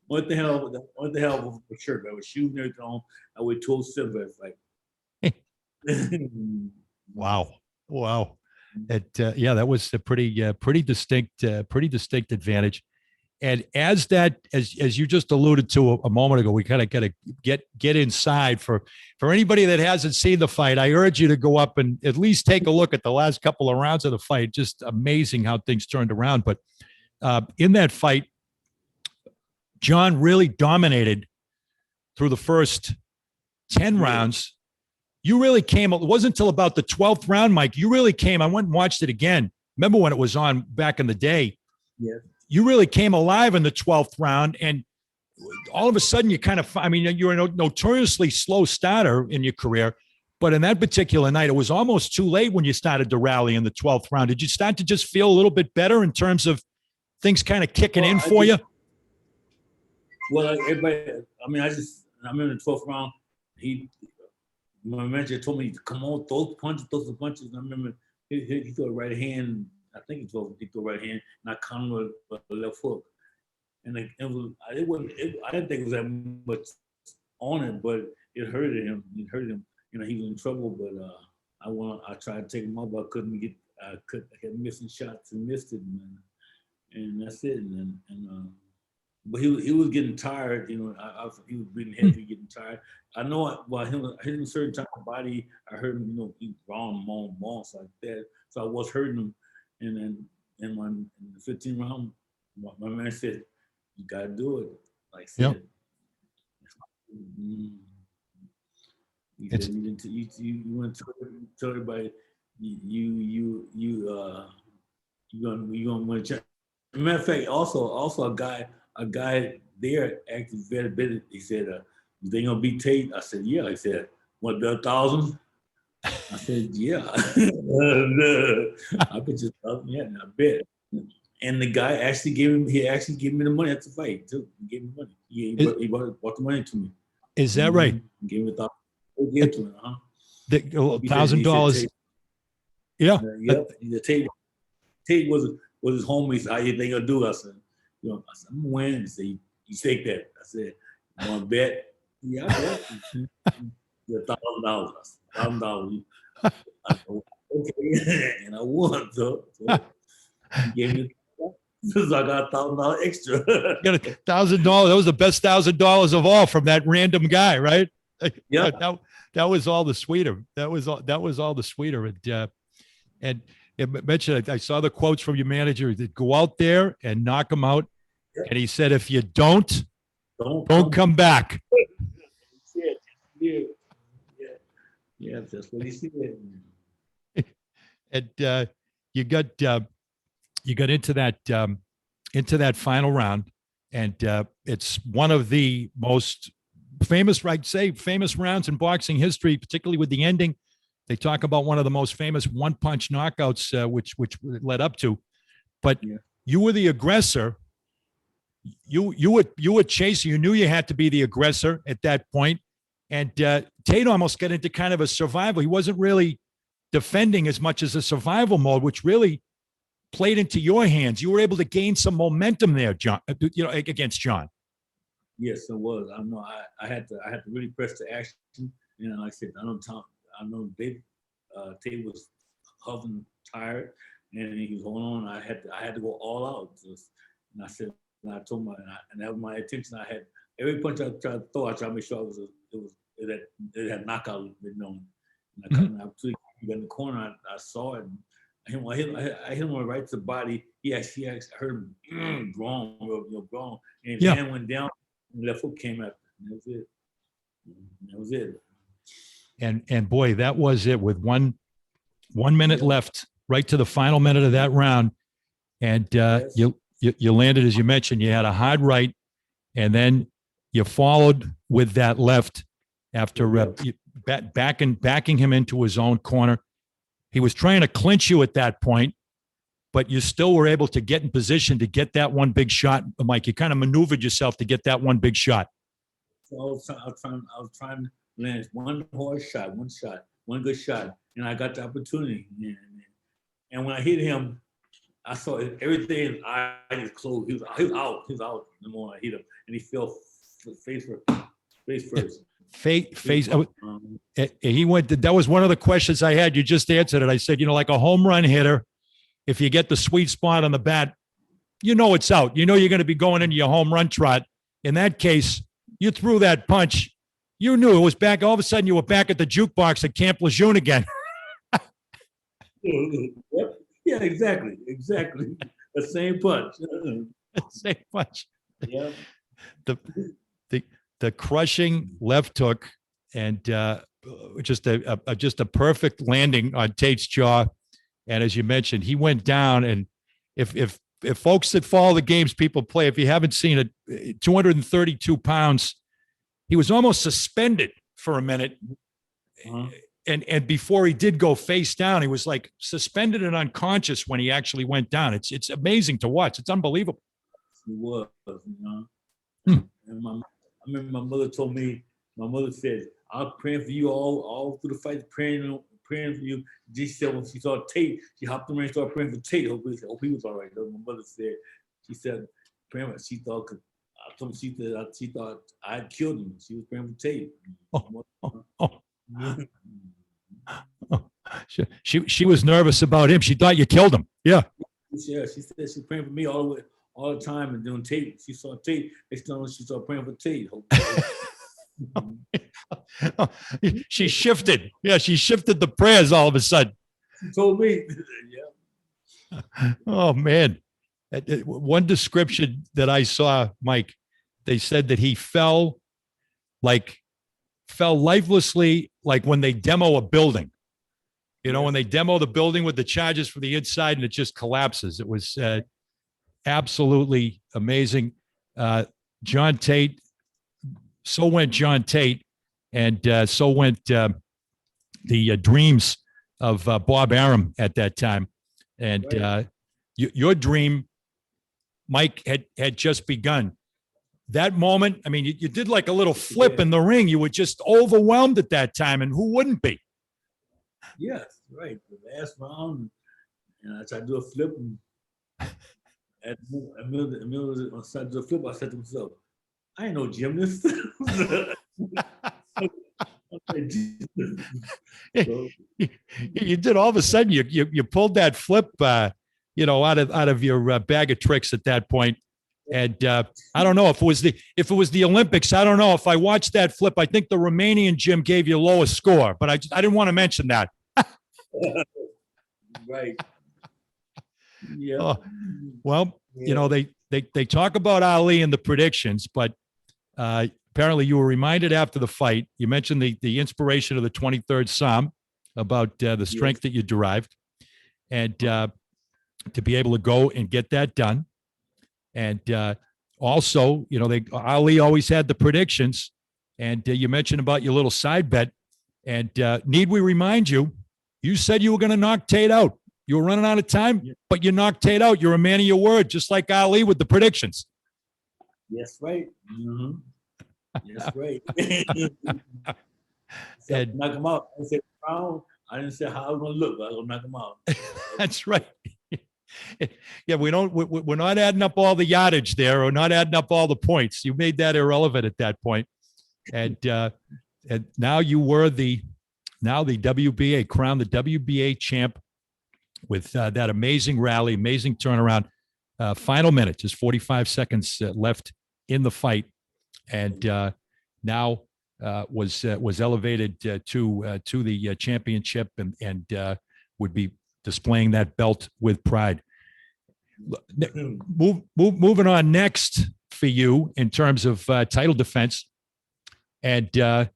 What the hell was the shirt? I was shooting everything on. I weighed 207 at fight. Wow. That was a pretty distinct advantage. And as you just alluded to a moment ago, we kind of got to get inside for anybody that hasn't seen the fight. I urge you to go up and at least take a look at the last couple of rounds of the fight. Just amazing how things turned around. But in that fight, John really dominated through the first 10 rounds. You really came, it wasn't until about the 12th round, Mike, you really came, I went and watched it again. Remember when it was on back in the day? Yeah. You really came alive in the 12th round, and all of a sudden you kind of, you're a notoriously slow starter in your career, but in that particular night, it was almost too late when you started to rally in the 12th round. Did you start to just feel a little bit better in terms of things kind of kicking in for you? Well, everybody, I'm in the 12th round. My manager told me to come on, throw some punches. And I remember he threw a right hand. I think he threw a right hand, and I countered with a left hook. And I didn't think it was that much on it, but it hurted him. He was in trouble. But I tried to take him out, but I kept missing shots and missed it, and that's it. But he was getting tired, he was breathing heavy, getting tired. I know while him a certain type of body, I heard him, he wrong, moans like that. So I was hurting him. And then in the 15th round, my man said, "You gotta do it." Like I said, he said, you want to tell everybody you gonna win. Matter of fact, also a guy there acted very bitter. He said, "They gonna beat Tate?" I said, "Yeah." He said, "What, bet 1,000?" I said, "Yeah." I bet you 1,000. Yeah, I bet. And the guy actually gave me the money at the fight too. He gave me money. He brought the money to me. Is that right? He gave me 1,000. He gave it to me, huh? $1,000. Yeah. Yeah. Tate was his homie. He said, "How you think you'll do?" I said, "I'm gonna win." He said, "You take that." I said, "You want to bet?" "Yeah, I bet." Yeah, $1,000. $1,000. Okay, and I won. So he gave me. So I got $1,000 extra. You got $1,000. That was the best $1,000 of all from that random guy, right? Yeah. That was all the sweeter. That was all the sweeter. And it mentioned, I saw the quotes from your manager that go out there and knock them out. And he said, if you don't Don't come back. Yeah, yeah, yeah, yeah. That's what he said. And you got into that final round, and it's one of the most famous, I'd say, famous rounds in boxing history, particularly with the ending. They talk about one of the most famous one-punch knockouts, which it led up to. But Yeah. you were the aggressor. You were chasing. You knew you had to be the aggressor at that point. And Tate almost got into kind of a survival. He wasn't really defending as much as a survival mode, which really played into your hands. You were able to gain some momentum there, John. Against John. Yes, it was. I know. I had to really press the action. Like I said, I know Tate was hovering, tired, and he was holding on. I had to go all out. And I said, and I told and that was my intention. I had every punch I tried to throw. I tried to make sure it had knockout written on it. And I got in the corner. I saw it. And I hit him right to the body. He actually heard him groan, groan. And his hand went down, and left foot came up. And that was it. That was it. And boy, that was it. With one minute left, right to the final minute of that round, and you landed, as you mentioned. You had a hard right, and then you followed with that left after backing him into his own corner. He was trying to clinch you at that point, but you still were able to get in position to get that one big shot, Mike. You kind of maneuvered yourself to get that one big shot. So I was trying to land one hard shot, one good shot, and I got the opportunity. And when I hit him, I saw everything. His eyes closed. He was out. The moment I hit him, and he fell face first. Face. He went. That was one of the questions I had. You just answered it. I said, like a home run hitter, if you get the sweet spot on the bat, it's out. You're going to be going into your home run trot. In that case, you threw that punch. You knew it was back. All of a sudden, you were back at the jukebox at Camp Lejeune again. Yeah, exactly. The same punch. Same punch. Yeah. The crushing left hook, and just a perfect landing on Tate's jaw. And as you mentioned, he went down. And if folks that follow the games people play, if you haven't seen it, 232 pounds, he was almost suspended for a minute. Uh-huh. And before he did go face down, he was like suspended and unconscious when he actually went down. It's amazing to watch. It's unbelievable. He was, And I remember my mother told me. My mother said, "I was praying for you all through the fight, praying for you." She said when she saw Tate, she hopped in and started praying for Tate. Hope he was all right. My mother said, she said, praying. She thought, she thought I had killed him. She was praying for Tate. She was nervous about him. She thought you killed him. Yeah. Yeah, she said she's praying for me all the time, and doing Tate. She saw Tate. She started praying for Tate. She shifted. Yeah, she shifted the prayers all of a sudden. She told me. Yeah. Oh man, one description that I saw, Mike, they said that he fell lifelessly, like when they demo a building. When they demo the building with the charges from the inside and it just collapses. It was absolutely amazing. John Tate, so went John Tate, and so went the dreams of Bob Arum at that time. And your dream, Mike, had just begun. That moment, I mean, you did like a little flip in the ring. You were just overwhelmed at that time, and who wouldn't be? Yes, right. The last round, and I tried to do a flip, and at the middle of the flip, I said to myself, "I ain't no gymnast." You did. All of a sudden, you pulled that flip, out of your bag of tricks at that point. And I don't know if it was the Olympics. I don't know if I watched that flip. I think the Romanian gym gave you lowest score, but I didn't want to mention that. Right. Yeah. Well, they they talk about Ali and the predictions, but apparently you were reminded after the fight. You mentioned the inspiration of the 23rd Psalm about the strength that you derived, and to be able to go and get that done. And also, Ali always had the predictions, and you mentioned about your little side bet. And need we remind you, you said you were going to knock Tate out. You were running out of time, but you knocked Tate out. You're a man of your word, just like Ali with the predictions. Yes, right. Mm-hmm. Yes, right. And, knock him out. I said, I didn't say how I was going to look, but I was going to knock him out. That's right. Yeah, we're not adding up all the yardage there, or not adding up all the points. You made that irrelevant at that point. And now you were the WBA, crowned the WBA champ with that amazing rally, amazing turnaround. Final minutes, just 45 seconds left in the fight, and now was elevated to the championship, and would be displaying that belt with pride. Moving on next for you in terms of title defense, and there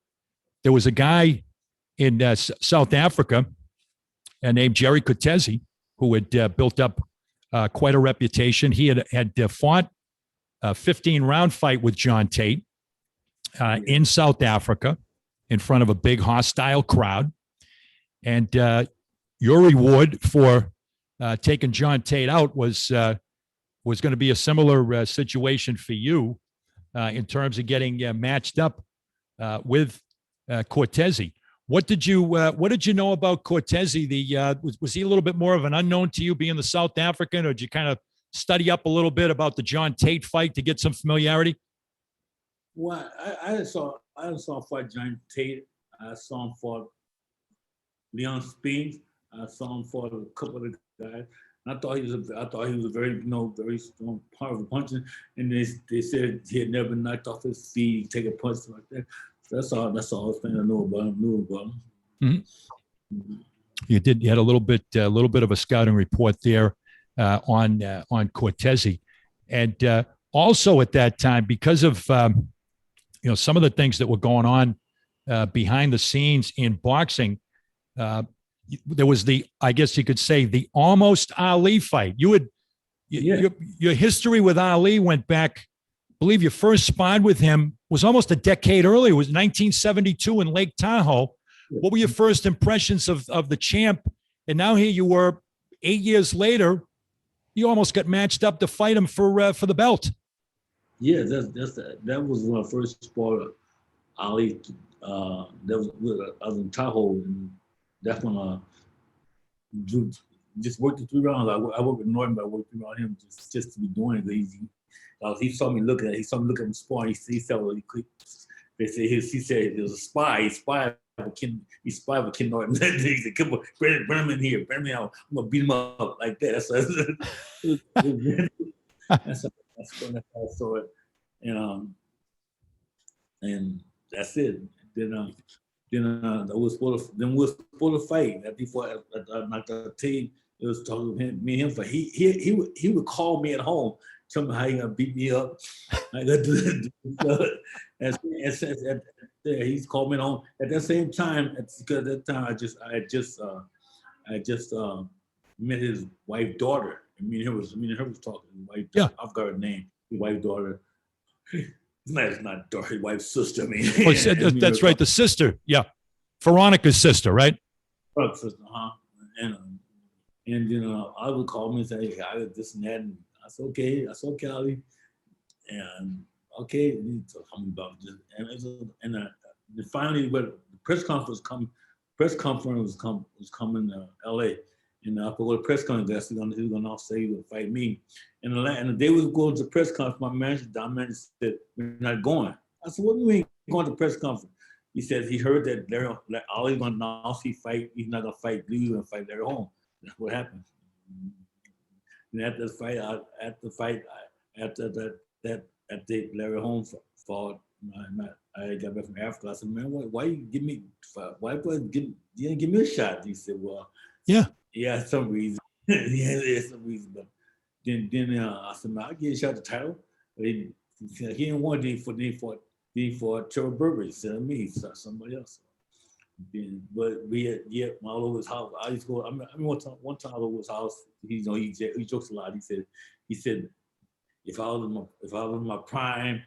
was a guy in South Africa named Jerry Cortese who had built up quite a reputation. He had fought a 15-round fight with John Tate in South Africa in front of a big hostile crowd. And your reward for taking John Tate out was going to be a similar situation for you in terms of getting matched up with Cortese. What did you know about Cortese? Was he a little bit more of an unknown to you, being the South African, or did you kind of study up a little bit about the John Tate fight to get some familiarity? Well, I saw him fight John Tate. I saw him fight Leon Spinks. I saw him fight a couple of the guys. And I thought he was a very, very strong, powerful puncher. And they said he had never been knocked off his feet, take a punch like that. That's all I was thinking I knew about him. Mm-hmm. Mm-hmm. You had a little bit of a scouting report there on Cortese, and also at that time, because of some of the things that were going on behind the scenes in boxing, there was I guess you could say, the almost Ali fight. Your history with Ali went back. I believe your first sparred with him was almost a decade earlier. It was 1972 in Lake Tahoe. What were your first impressions of the champ? And now here you were 8 years later, you almost got matched up to fight him for the belt. Yeah, that was when I first sparred Ali. I was in Tahoe, and that's when I just worked the 3 rounds. I worked with Norton, but I worked around him just to be doing it easy. He saw me looking at him sparring. He said, well, he said he was a spy. He spied with Ken Norton. He said, come on, bring him in here. Bring him out. I'm going to beat him up like that. That's how I saw it. And that's it. Then we were supposed to fight. Before I knocked out Tate, it was talking to me and him. He would call me at home, tell me how he gonna beat me up. I got to and he's called me at home. At that same time, because at that time I just met his wife daughter. Me and her was talking. I forgot her name. His wife daughter. It's not daughter. His wife's sister. That's right. The sister. Yeah, Veronica's sister, right? Veronica's sister. And I would call me and say, hey, I got this and that. And I said, okay. I said, okay, Ali. And okay, we need to tell me about this. And finally, when the press conference was coming to LA. And I forgot the press conference. He was going to say he would fight me. And the day we were going to the press conference, my manager, Don Manager, said, we're not going. I said, what do you mean going to the press conference? He said he heard that Ali's going to announce he's not going to fight Lee, he's going to fight Larry Holmes. That's what happened. And after that Larry Holmes fought, I got back from Africa. I said, man, why you give me? Why you didn't give me a shot? He said, well, yeah, some reason. Yeah, there's some reason, but I said, man, I give a shot the title. But he said he didn't want it for Trevor Burberry. He said me, he said somebody else. Then, but we had all over his house. I used to go. I mean one time all over his house. He jokes a lot. He said if I was in my prime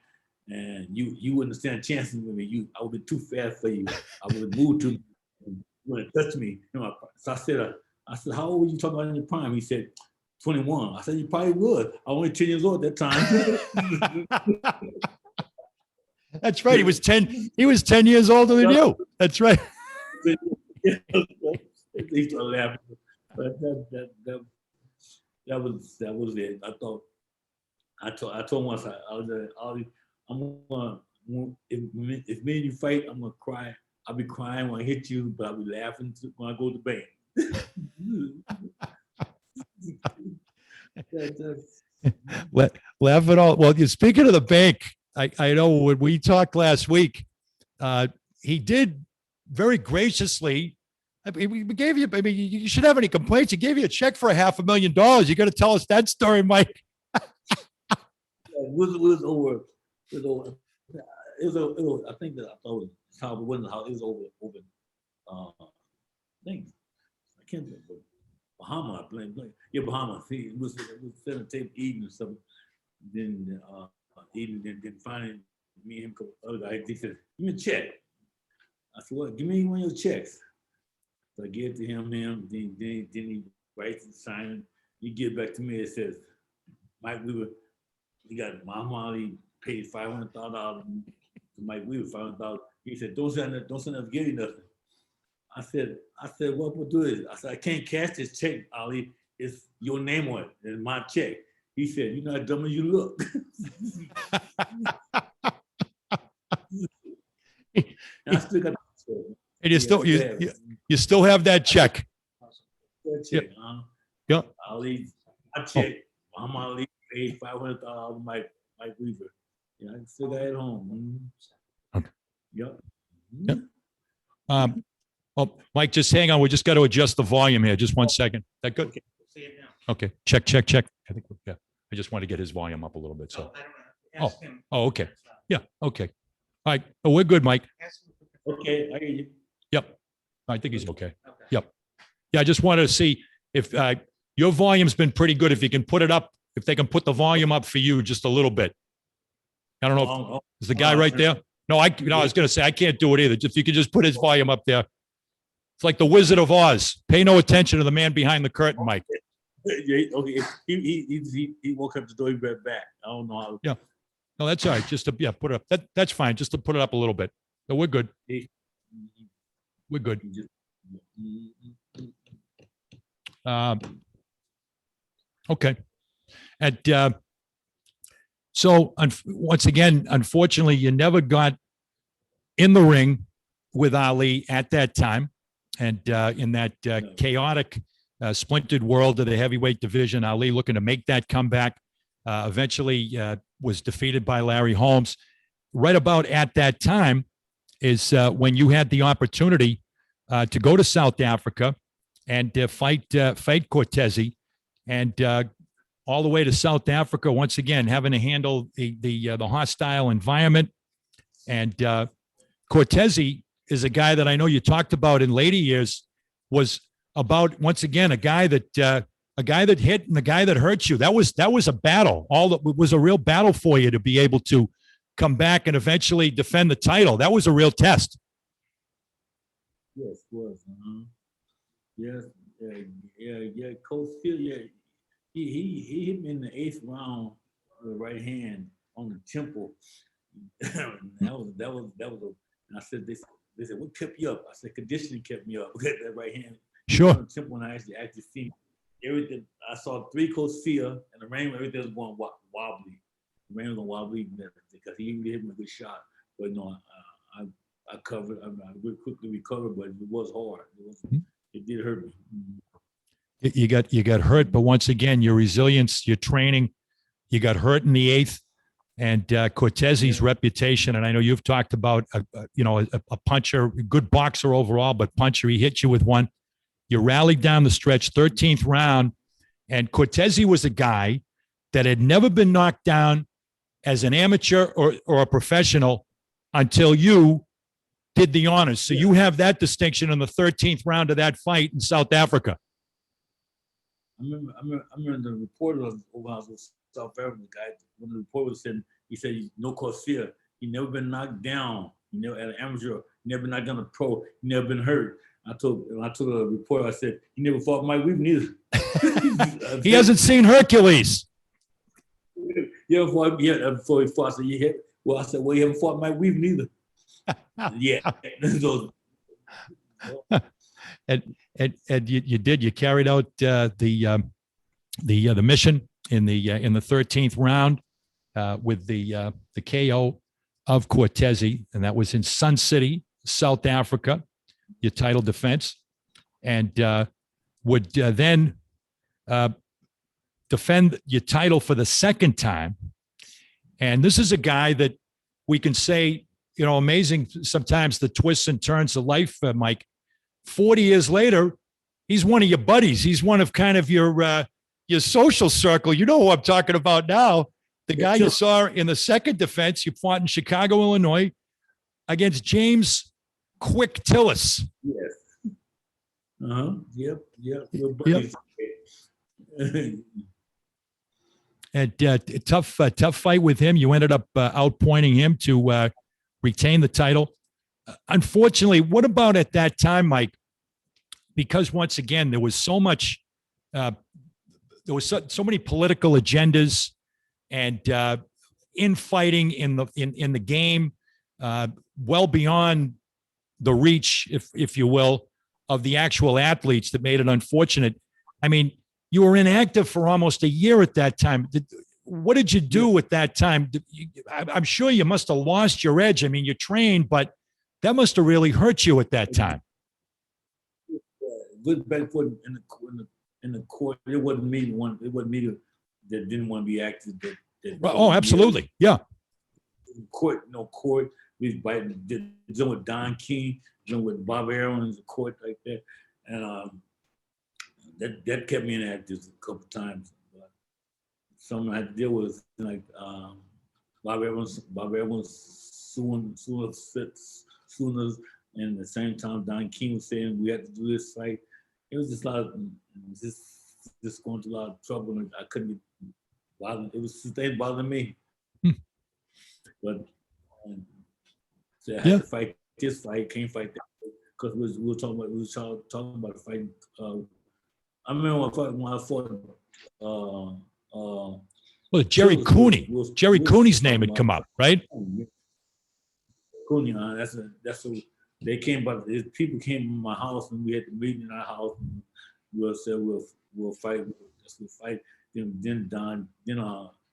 and you wouldn't stand chances with me, I would be too fast for you. I would have moved to you wouldn't touch me. So I said, how old were you talking about in your prime? He said, 21. I said, you probably would. I was only 10 years old at that time. That's right. He was 10 years older than you. That's right. He started laughing. But that was it. I told him once, I'm gonna, if me and you fight, I'm gonna cry. I'll be crying when I hit you, but I'll be laughing when I go to bed. Laugh it all. Well, speaking of the bank, I know when we talked last week, he did very graciously. I mean, we gave you. I mean, you should have any complaints. He gave you a check for $500,000. You got to tell us that story, Mike. It was over. I think that I thought it wasn't how it was over. Things I can't remember. Bahama, I blame. Yeah, Bahama. See, it was sitting at the table eating or something. Then eating. Then finally, me and him, other guy, he said, "Give me a check." I said, "What? Give me one of your checks." So I gave it to him. Then he writes and signs. He gives back to me. It says, "Mike Weaver, he got Mama. He paid $500,000 to Mike Weaver. $500,000." He said, "Don't send us give you nothing." I said, "What we'll do is," I said, "I can't cash this check, Ali. It's your name on it. It's my check." He said, "You're not dumb as you look." And I still got And you still have that check. that check. Yep. Ali, my check. Mama Ali paid $500,000 to Mike Weaver. Yeah, I still got it at home. Okay. Yep. Yep. Oh, Mike, just hang on. We just got to adjust the volume here. Just 1 second. That good? Okay. See it now. Okay. Check. I think, yeah. I just want to get his volume up a little bit. So, I don't know. Ask him. oh, okay. Yeah. Okay. All right. Oh, we're good, Mike. Ask him. Okay, I hear you. Yep. I think he's okay. Okay. Yep. Yeah. I just wanted to see if your volume's been pretty good. If you can put it up, if they can put the volume up for you just a little bit. I don't know. Is the guy right there? No, I was going to say, I can't do it either. If you could just put his volume up there. It's like the Wizard of Oz. Pay no attention to the man behind the curtain, Mike. Yeah, okay. He woke up the door, he read back. I don't know how. Yeah. No, that's all right. Just to put it up. That's fine. Just to put it up a little bit. So we're good. We're good. Okay. And so once again, unfortunately, you never got in the ring with Ali at that time. And in that chaotic, splintered world of the heavyweight division, Ali looking to make that comeback, eventually was defeated by Larry Holmes. Right about at that time is when you had the opportunity to go to South Africa and fight Cortese, and all the way to South Africa, once again, having to handle the hostile environment. And Cortese is a guy that I know you talked about in later years, was about, once again, a guy that hit and the guy that hurt you. That was a battle. It was a real battle for you to be able to come back and eventually defend the title. That was a real test. Yes, it was. Yes, yeah. Coach Phil, yeah, he hit me in the 8th round with the right hand on the temple. that was and I said, they said, what kept you up? I said, conditioning kept me up. That right hand. Sure. On the temple, when I actually see everything, I saw 3 Coach Phil, and the rain, everything was going wobbly. The rain was going wobbly because he really hit me a good shot. But no, I covered. I really quickly recovered, but it was hard. It did hurt me. You got hurt, but once again, your resilience, your training, you got hurt in the 8th, and Cortese's reputation. And I know you've talked about a puncher, good boxer overall, but puncher. He hit you with one. You rallied down the stretch, 13th round, And Cortese was a guy that had never been knocked down as an amateur or a professional until you did the honors. So you have that distinction in the 13th round of that fight in South Africa. I remember the reporter when I was in South Africa, guy, when the reporter said, he said, no Corsia, he never been knocked down, he never at an amateur, he never been knocked down a pro, he never been hurt. I told the reporter, I said, he never fought Mike Weave neither. He hasn't seen Hercules. Yeah, before he fought, I said, I said, well, he haven't fought Mike Weave neither. Yeah. So, and you did. You carried out the mission in the 13th round with the KO of Cortese, and that was in Sun City, South Africa. Your title defense, and would then defend your title for the second time. And this is a guy that we can say, amazing sometimes the twists and turns of life, Mike. 40 years later, he's one of your buddies. He's one of kind of your social circle. You know who I'm talking about now. The guy you saw in the second defense, you fought in Chicago, Illinois, against James Quick Tillis. Yes. Yep. We're buddies. And tough fight with him. You ended up outpointing him to retain the title. Unfortunately, what about at that time, Mike? Because once again, there was so much, there was so many political agendas and infighting in the game, well beyond the reach, if you will, of the actual athletes that made it unfortunate. I mean, you were inactive for almost a year at that time. What did you do at that time? I'm sure you must have lost your edge. I mean, you trained, but that must have really hurt you at that time. Good back foot in the court. It wasn't me. It wasn't me that didn't want to be active. Oh, absolutely, yeah. Court. We did with Don King, with Bob Aaron's court like that, and that kept me inactive a couple times. But something I had to deal with, like Bob Evans suing us, and at the same time Don King was saying we had to do this fight. It was just a lot of just going through a lot of trouble, and I couldn't be bothered. It was just bothering me. But so I had to fight this fight, can't fight that, because we were talking about the fight. I remember when I fought well, Jerry Cooney. Jerry Cooney's name had come up, right? Cooney, that's they came, but people came to my house and we had the meeting in our house. And we said we'll fight. We'll fight. Then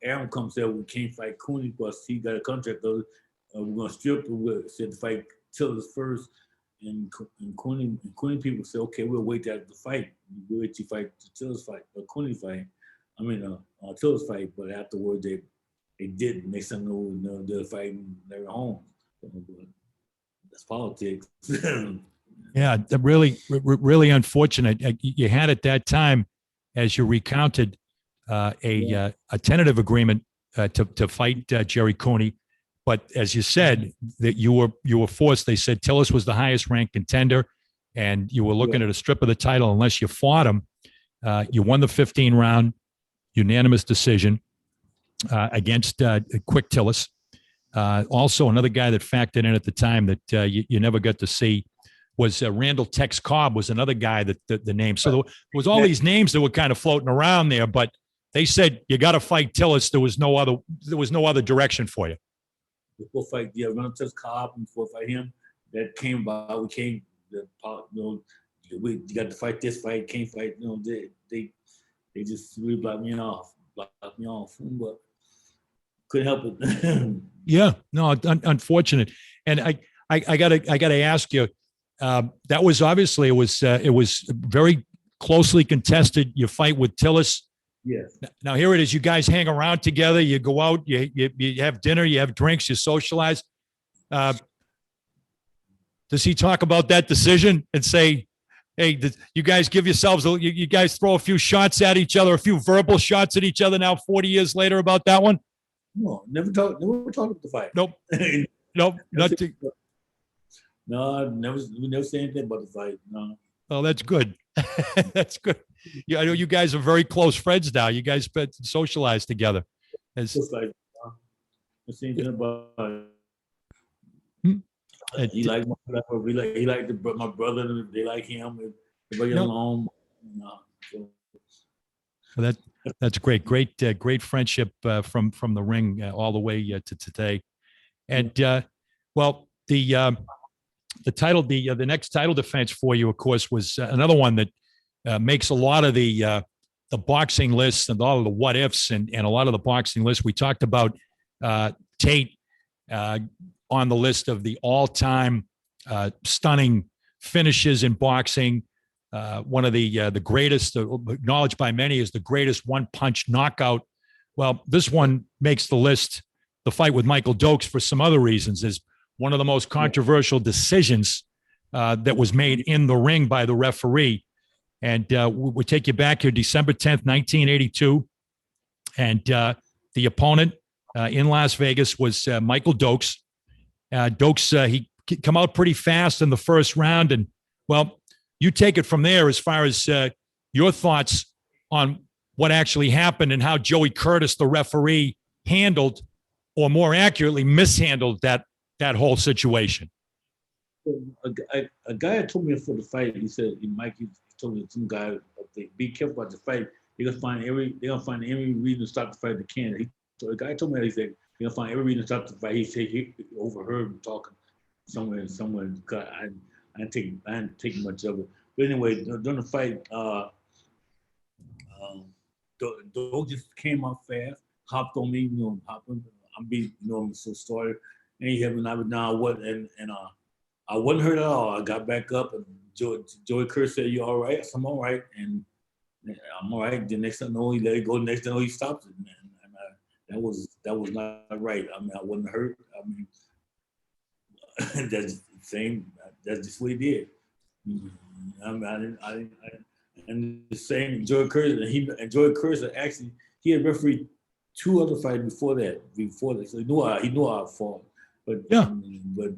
Aaron comes there. We can't fight Cooney because he got a contract. We're gonna strip. We said to fight Tillis first, and Cooney people said, okay, we'll wait till the fight. We'll wait to fight the Tillis fight, or Cooney fight. I mean, Tillis fight. But afterward, they didn't. They said no, they're fighting. They were home. That's politics. Yeah, really unfortunate. You had at that time, as you recounted, a tentative agreement to fight Jerry Cooney, but as you said, that you were forced. They said Tillis was the highest ranked contender, and you were looking at a strip of the title unless you fought him. You won the 15 round unanimous decision against Quick Tillis. Also, another guy that factored in at the time that you never got to see was Randall Tex Cobb, was another guy that the name. So there was all these names that were kind of floating around there, but they said you got to fight Tillis. There was no other direction for you. Before fight, Randall Tex Cobb, and before fight him, that came about. We got to fight this fight, can't fight. They just really blocked me off, but couldn't help it. Yeah, no, unfortunate. And I gotta ask you, that was obviously it was very closely contested. You fight with Tillis. Yes. Now here it is. You guys hang around together. You go out. You have dinner. You have drinks. You socialize. Does he talk about that decision and say, Hey, you guys give yourselves, you guys throw a few shots at each other, a few verbal shots at each other now 40 years later about that one? No, never talk about the fight. Nope. Nope. Nothing. No, we never say anything about the fight. No. Oh, that's good. That's good. Yeah, I know you guys are very close friends now. You guys socialize together. Just like the same thing about he liked my brother. They like him. Everybody along. So that's great. Great friendship from the ring all the way to today. And well, the title, the next title defense for you, of course, was another one that makes a lot of the boxing lists and all of the what ifs and a lot of the boxing lists. We talked about Tate on the list of the all-time stunning finishes in boxing. One of the greatest, acknowledged by many as the greatest one-punch knockout. Well, this one makes the list. The fight with Michael Dokes, for some other reasons, is one of the most controversial decisions that was made in the ring by the referee. And we'll take you back here, December 10th, 1982. And the opponent in Las Vegas was Michael Dokes. Dokes, he come out pretty fast in the first round. And, well, you take it from there as far as your thoughts on what actually happened and how Joey Curtis, the referee, handled, or more accurately, mishandled that whole situation. A guy told me before the fight, he said, Mike, he told me some guy, be careful about the fight. They're gonna find every reason to stop the fight they can. So the guy told me that, he said, they're gonna find every reason to stop the fight. He said he overheard him talking somewhere. I didn't take much of it. But anyway, during the fight, Doe just came out fast, hopped on me, I'm so started. And he had when I was down, I wasn't hurt at all. I got back up, and Joey Curtis said, "You all right?" I said, "I'm all right," and I'm all right. The next thing I know, he let it go. The next thing I know, he stopped it, man. And that was not right. I mean, I wasn't hurt. I mean, that's the same. That's just what he did. I mean, I didn't. And the same Joey Curtis, and Joey Curtis actually he had refereed 2 other fights before that. So he knew I fought. But yeah. But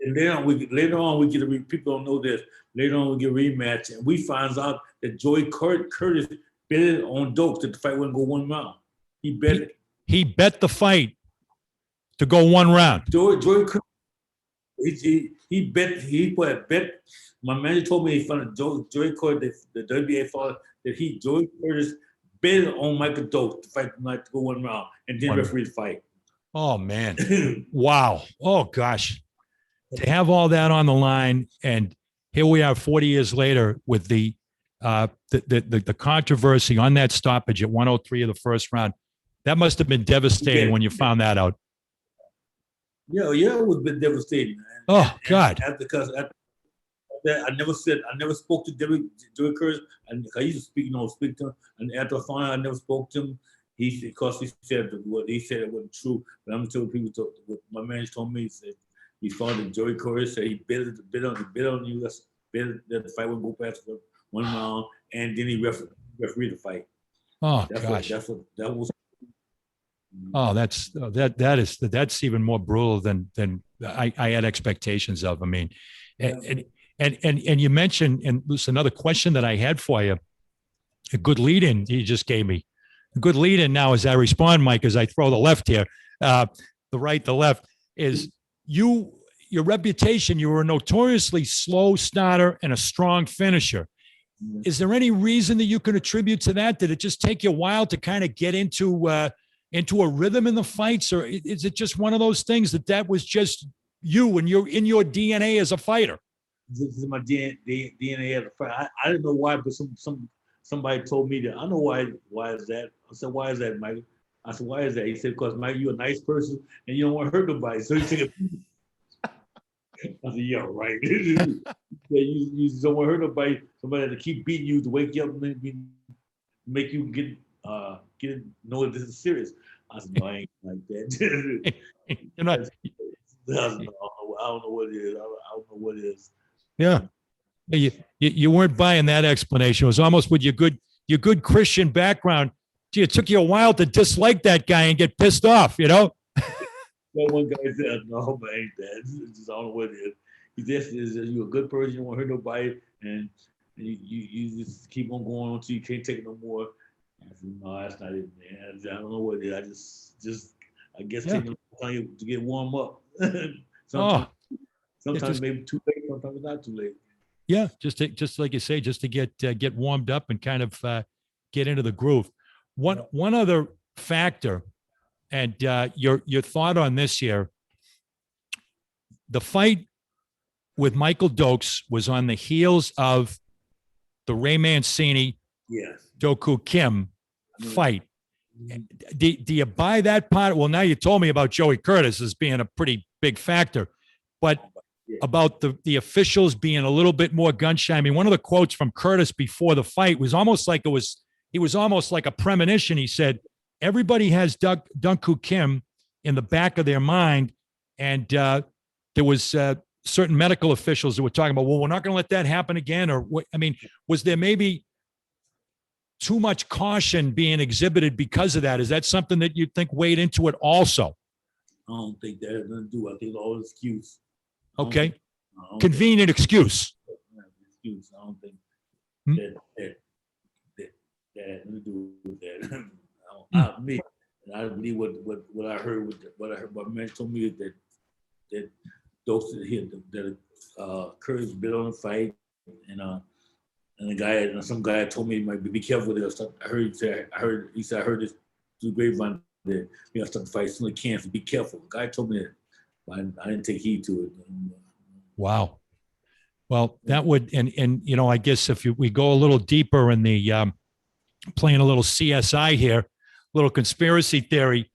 later on we get people don't know this. Later on we get a rematch, and we find out that Joey Curtis bet it on Dokes that the fight wouldn't go 1 round. He bet it. He bet the fight to go 1 round. Joey Curtis. He put a bet. My manager told me he found Joey Curtis, the WBA fought that Joey Curtis bet on Michael Dokes to fight tonight to go 1 round and then referee the fight. Oh man! Wow! Oh gosh! To have all that on the line, and here we are 40 years later with the controversy on that stoppage at 103 of the first round. That must have been devastating when you found that out. Yeah, it was been devastating. Oh God! Because I never spoke to Joey Curtis, and I used to speak to him. And after I found out I never spoke to him, he said what he said it wasn't true. But I'm telling people, what my man told me, he said he found that Joey Curtis said he bet on you, bet that the fight would go past 1 round, and then he refereed the fight. Oh gosh! That was. Oh, that's even more brutal than I had expectations of. I mean, and you mentioned, and there's another question that I had for you. A good lead-in you just gave me. A good lead-in now as I respond, Mike, as I throw the left here, the right, the left, is your reputation. You were a notoriously slow starter and a strong finisher. Is there any reason that you can attribute to that? Did it just take you a while to kind of get into a rhythm in the fights, or is it just one of those things that was just you and you're in your DNA as a fighter? This is my DNA as a fighter. I didn't know why, but somebody told me that. I know why. Why is that? I said, "Why is that, Mike?" I said, "Why is that?" He said, "Because Mike, you're a nice person and you don't want to hurt nobody, so you take it." I said, "Yeah, right." You don't want to hurt nobody. Somebody to keep beating you to wake you up and make you get know this is serious. I said, "No, I ain't like that." You're not. I don't know what it is. I don't know what it is. Yeah. You weren't buying that explanation. It was almost with your good Christian background. Gee, it took you a while to dislike that guy and get pissed off, you know? No one guy said, no, man, ain't that. It's just, I don't know what it is. He just is, you're a good person, you don't want to hurt nobody, and you just keep on going on until you can't take it no more. I said, no, that's not it, man. I don't know what it is. I guess taking time to get warm up. Sometimes maybe too late, sometimes it's not too late. Yeah, just like you say, just to get warmed up and kind of get into the groove. One other factor, and your thought on this here, the fight with Michael Dokes was on the heels of the Ray Mancini, Doku Kim fight. Do you buy that part? Well, now you told me about Joey Curtis as being a pretty big factor, but about the officials being a little bit more gun shy. I mean, one of the quotes from Curtis before the fight was almost like he was almost like a premonition. He said, everybody has Doku Kim in the back of their mind. And there was certain medical officials that were talking about, well, we're not going to let that happen again. Or what? I mean, was there maybe too much caution being exhibited because of that? Is that something that you think weighed into it also? I don't think that has nothing to do. I think it's all excuse. Okay. Convenient excuse. Excuse. I don't think that had nothing to do with that. I believe what I heard, what man told me is that those that Curtis bid on the fight, and some guy told me, "Might be careful there." I heard he said I heard this through the grapevine that you know start the fight soon as you can. So be careful. The guy told me that, but I didn't take heed to it. Wow. Well, that would and you know, I guess if we go a little deeper in the playing a little CSI here, little conspiracy theory.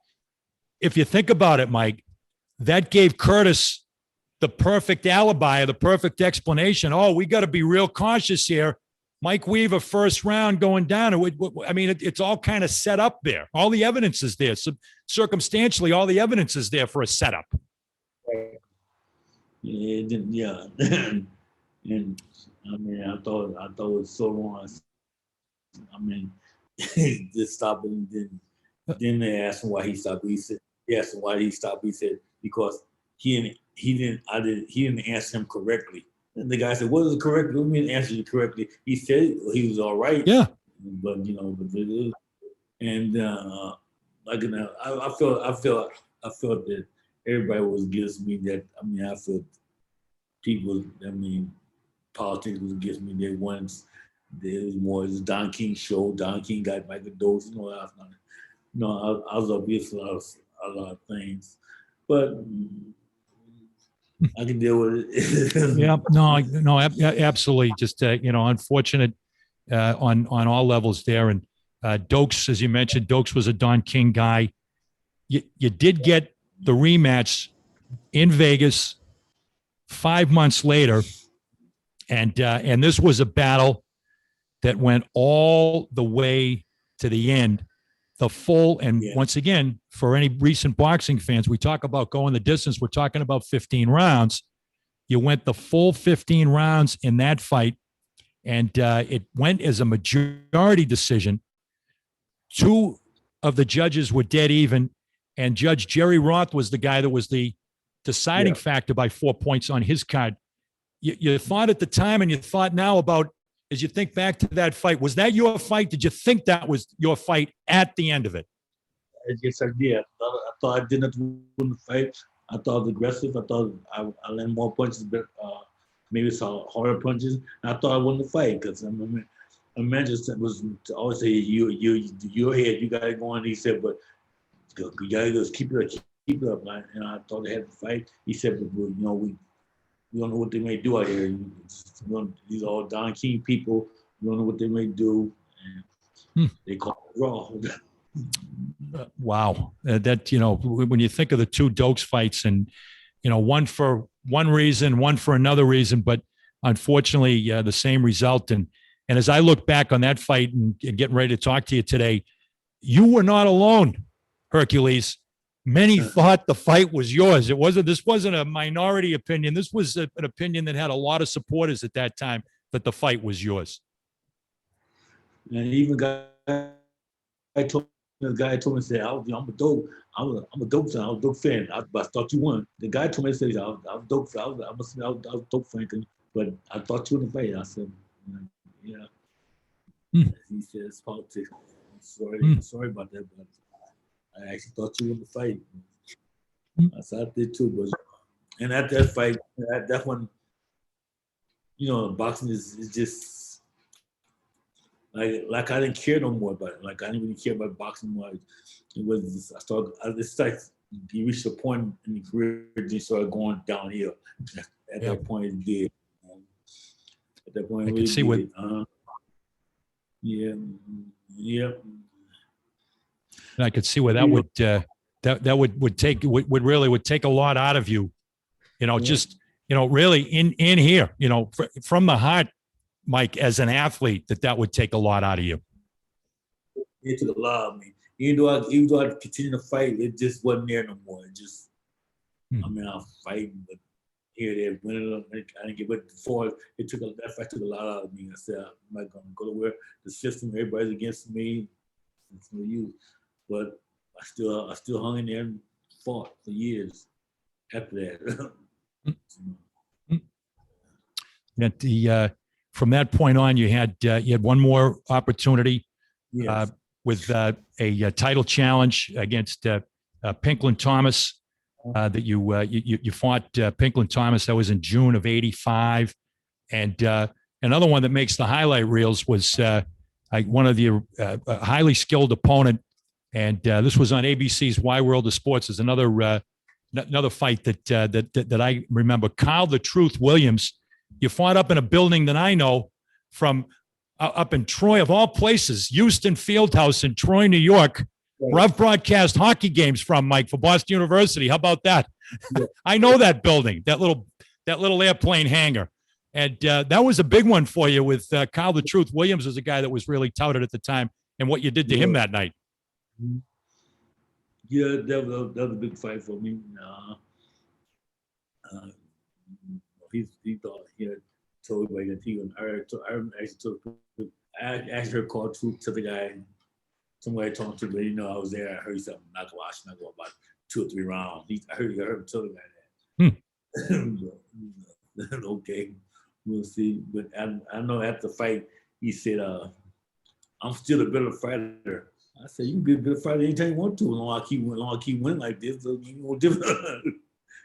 If you think about it, Mike, that gave Curtis the perfect alibi, the perfect explanation. Oh, we got to be real cautious here. Mike Weaver, first round going down. I mean, it's all kind of set up there. All the evidence is there. So circumstantially, all the evidence is there for a setup. Yeah. And I mean, I thought it was so wrong. I mean, just stopped and then they asked him why he stopped. He said, yes, why he stopped. He said, because he didn't answer him correctly. And the guy said, what is it correct? What do you mean answer you correctly? He said he was all right. Yeah. But I felt that everybody was against me. That I mean, I felt people. I mean, politics was against me. They once there was more. It was Don King show. Don King got Michael Dokes. You know, I was against a lot of things, but I can deal with it. Yeah, no, absolutely. Just you know, unfortunate on all levels there. And Dokes, as you mentioned, Dokes was a Don King guy. You did get the rematch in Vegas 5 months later, and this was a battle that went all the way to the end, the full. And once again, for any recent boxing fans, we talk about going the distance. We're talking about 15 rounds. You went the full 15 rounds in that fight, and it went as a majority decision. Two of the judges were dead even, and Judge Jerry Roth was the guy that was the deciding factor by 4 points on his card. You thought at the time, and you thought now about, as you think back to that fight, was that your fight? Did you think that was your fight at the end of it? Yes, I did. I thought I did not win the fight. I thought I was aggressive. I thought I landed more punches, but maybe some harder punches. And I thought I won the fight because I mean, a man just was to always say, your head, you got it going. He said, but you got to just keep it up. And I thought I had to fight. He said, but you know, we don't know what they may do out here. These are all Don King people. We don't know what they may do. And they call it raw. Wow. That, you know, when you think of the two Dokes fights and, you know, one for one reason, one for another reason, but unfortunately the same result. And as I look back on that fight and getting ready to talk to you today, you were not alone, Hercules. Many thought the fight was yours. This wasn't a minority opinion. This was an opinion that had a lot of supporters at that time. that the fight was yours? And even the guy told me, said, I'm a dope, I'm a dope fan. I was a dope fan. But I thought you won. The guy told me, said, I was dope fan. I was dope fan, but I thought you won the fight. I said, yeah. He said, it's politics. I'm sorry about that, but I actually thought you won the fight. I said, I did too, but and at that fight, that one, boxing is just like I didn't care no more about it. Like I didn't really care about boxing more. It was just, it's like you reached a point in the career and you started going downhill. At that point, it did. At that point, I could see what. Yeah. And I could see where that would that would take a lot out of you, just really in here, from the heart, Mike, as an athlete, that would take a lot out of you. It took a lot of me. Even though I continued to fight, it just wasn't there no more. It just, I mean, I'm fighting, but here, there, winning. I didn't get, but before that fight took a lot out of me. I said, I'm not gonna go to where the system, everybody's against me. It's no use. But I still hung in there and fought for years after that. From that point on, you had one more opportunity with a title challenge against Pinklin Thomas. That you fought Pinklin Thomas. That was in June of '85, and another one that makes the highlight reels was one of the highly skilled opponent, and this was on ABC's Why World of Sports. Is another fight that I remember. Carl the Truth Williams. You fought up in a building that I know from up in Troy, of all places, Houston Fieldhouse in Troy, New York. Where I've broadcast hockey games from, Mike, for Boston University. How about that? Yeah. I know that building, that little airplane hangar. And that was a big one for you with Carl the Truth Williams was a guy that was really touted at the time, and what you did to him that night. Yeah, that was a big fight for me. He thought he had told everybody that he was. I actually heard call Truth to the guy. Somebody talked to me, I was there. I heard something, not go about 2 or 3 rounds. I heard him tell the guy that. Okay, we'll see. But I know after the fight, he said, I'm still a better fighter. I said, you can be a better fighter anytime you want to, as long as I keep winning like this, so you know different.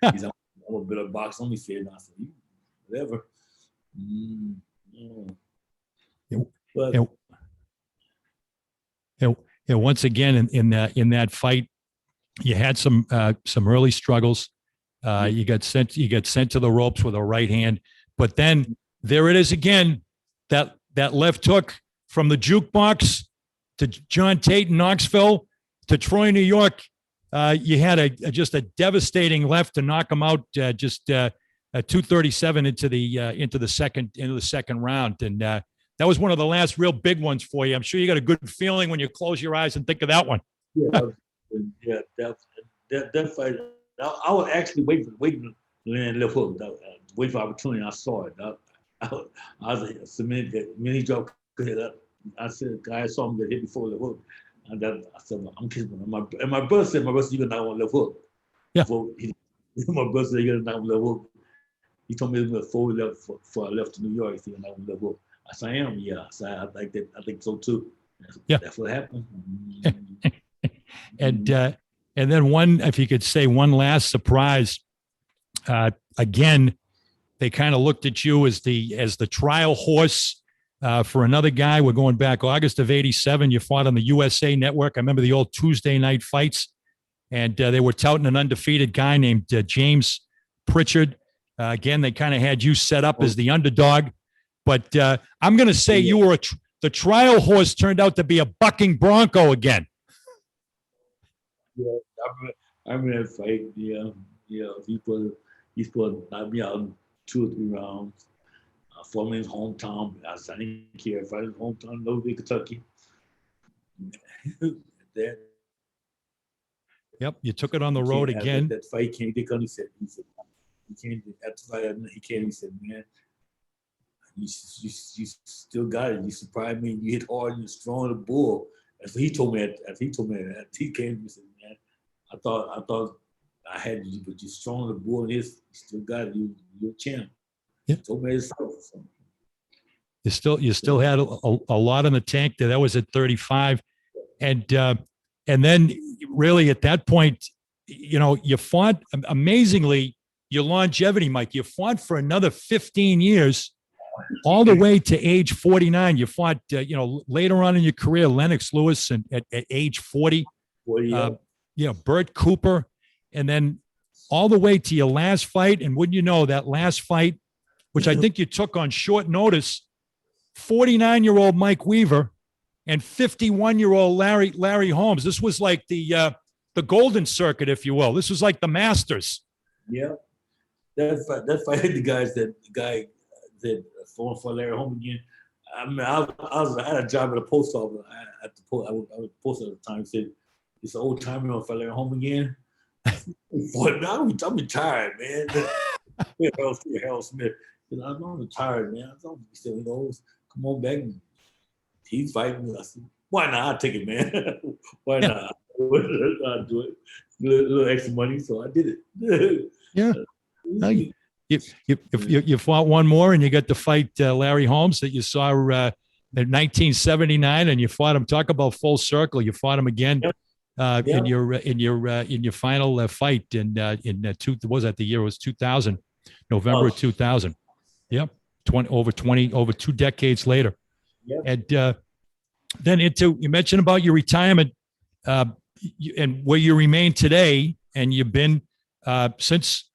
He said, I'm a better boxer. He said, I said, whatever. But once again, in that fight, you had some early struggles. You got sent to the ropes with a right hand, but then there it is again. That left hook from the jukebox to John Tate in Knoxville to Troy, New York. You had just a devastating left to knock him out. Just 237 into the second round, and that was one of the last real big ones for you. I'm sure you got a good feeling when you close your eyes and think of that one. That fight. I was actually waiting to land left hook. Wait for opportunity. I saw it. I was submitted. Many joke. I said, I saw him get hit before the hook. And I said, I'm kissing him. And my brother said, you're gonna knock on left hook. Yeah. My brother said, you're gonna knock on left hook. He told me it was forward left before I left to New York. He knock on left hook. I said, I am, yeah. So I like that. I think so too. That's what happened. And then one, if you could say one last surprise, again, they kind of looked at you as the trial horse for another guy. We're going back August of '87. You fought on the USA Network. I remember the old Tuesday night fights, and they were touting an undefeated guy named James Pritchard. Again, they kind of had you set up as the underdog. But I'm going to say you were the trial horse turned out to be a bucking bronco again. Yeah, I remember that fight. Yeah. He's supposed to knock me out in 2 or 3 rounds. For me in his hometown. I didn't care if I was in hometown, Louisville, Kentucky. Yep, you took it on the road again. That fight came. He said, he can't. After fight, he came. He said, man. you still got it. You surprised me. You hit hard. You're strong as a bull. That's what he told me. After he came, he said, "Man, I thought I had you, but you're strong as a bull. And you still got it. You're a champ." Yeah. He told me himself. So. You still had a lot in the tank there. That was at 35, and then really at that point, you fought amazingly. Your longevity, Mike. You fought for another 15 years, all the way to age 49. You fought, later on in your career, Lennox Lewis, and at age 40, Bert Cooper, and then all the way to your last fight. And wouldn't you know, that last fight, which I think you took on short notice, 49-year-old Mike Weaver and 51-year-old Larry Holmes. This was like the golden circuit, if you will. This was like the Masters. Yeah, that fight the guy that fought for Larry Holmes again. I mean, I had a job at a post office. I was posted at the time. Said it's an old timer for Larry Holmes again. I'm retired, man. Harold Smith. I'm retired, man. He said, come on back. He's fighting. I said, why not? I'll take it, man. Why not? I'll do it. A little extra money, so I did it. Yeah. You fought one more, and you got to fight Larry Holmes that you saw in 1979, and you fought him. Talk about full circle. You fought him again in your final fight in was that the year? It was 2000, November of 2000. Yep, over 2 decades later. Yep. And then you mentioned about your retirement and where you remain today, and you've been since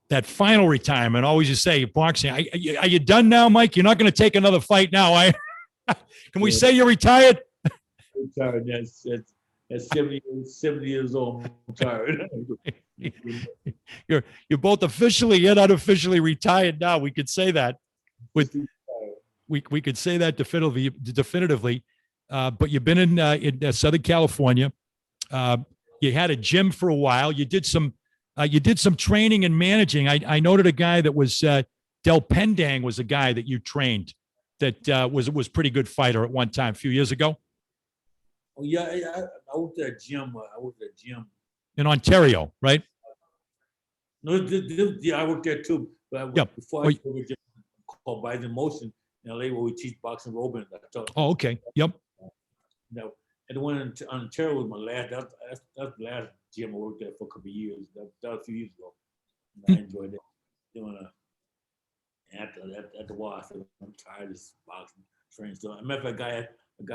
that final retirement. Always you say, boxing. Are you done now, Mike? You're not going to take another fight now. Can we say you're retired? Retired. At 70 years old, I'm tired. You're both officially and unofficially retired now. We could say that. We could say that definitively. But you've been in Southern California. You had a gym for a while. You did some training and managing. I noted a guy that was Del Pendang was a guy that you trained that was pretty good fighter at one time a few years ago. Oh yeah, I worked at a gym. In Ontario, right? No, I worked there too. But before I worked at called Bison Motion in LA, where we teach boxing roping. Oh, okay. Yep. No, and the one in Ontario was my last. That's the last gym I worked at for a couple of years. That was a few years ago. And I enjoyed that. Doing at the wall, I said, I'm tired of this boxing training. So I met a guy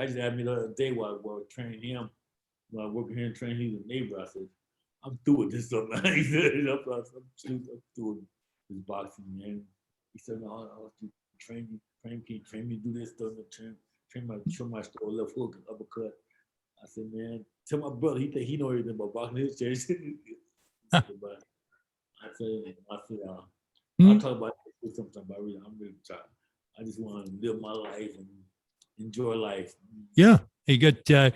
just had me the other day while I was training him. While I was working here and training, he's a neighbor. I said, I'm through with this stuff, man. He said, I'm through with this boxing, man. He said, no, I'll train me, do this stuff, train my store, left hook, and uppercut. I said, man, tell my brother, he think he know everything about boxing his church. But I said, I'll talk about it sometime, but I'm really tired. I just want to live my life and enjoy life. Yeah, you got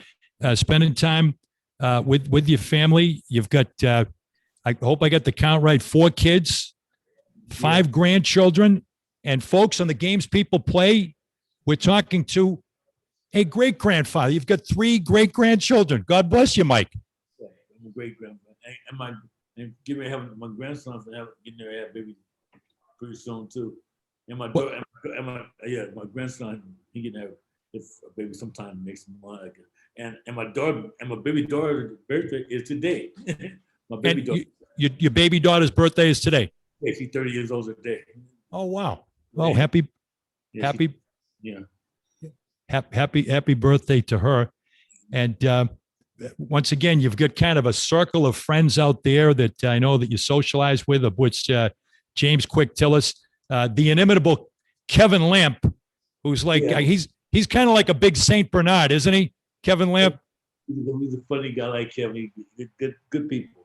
spending time with your family. You've got, I hope I got the count right, 4 kids, 5 grandchildren, and folks on the Games People Play. We're talking to a great grandfather. You've got 3 great grandchildren. God bless you, Mike. Yeah, I'm a great grandfather, and give me having my grandson for getting their have baby pretty soon too. And my daughter, my grandson, he can have a baby sometime next month. And my baby daughter's birthday is today. My baby daughter. Your baby daughter's birthday is today. Yeah, she's 30 years old today. Oh wow! Oh, happy birthday to her. And once again, you've got kind of a circle of friends out there that I know that you socialize with, of which James Quick Tillis, the inimitable Kevin Lamp, who's like, he's kind of like a big Saint Bernard, isn't he? Kevin Lamp. He's a funny guy like Kevin. He's good people.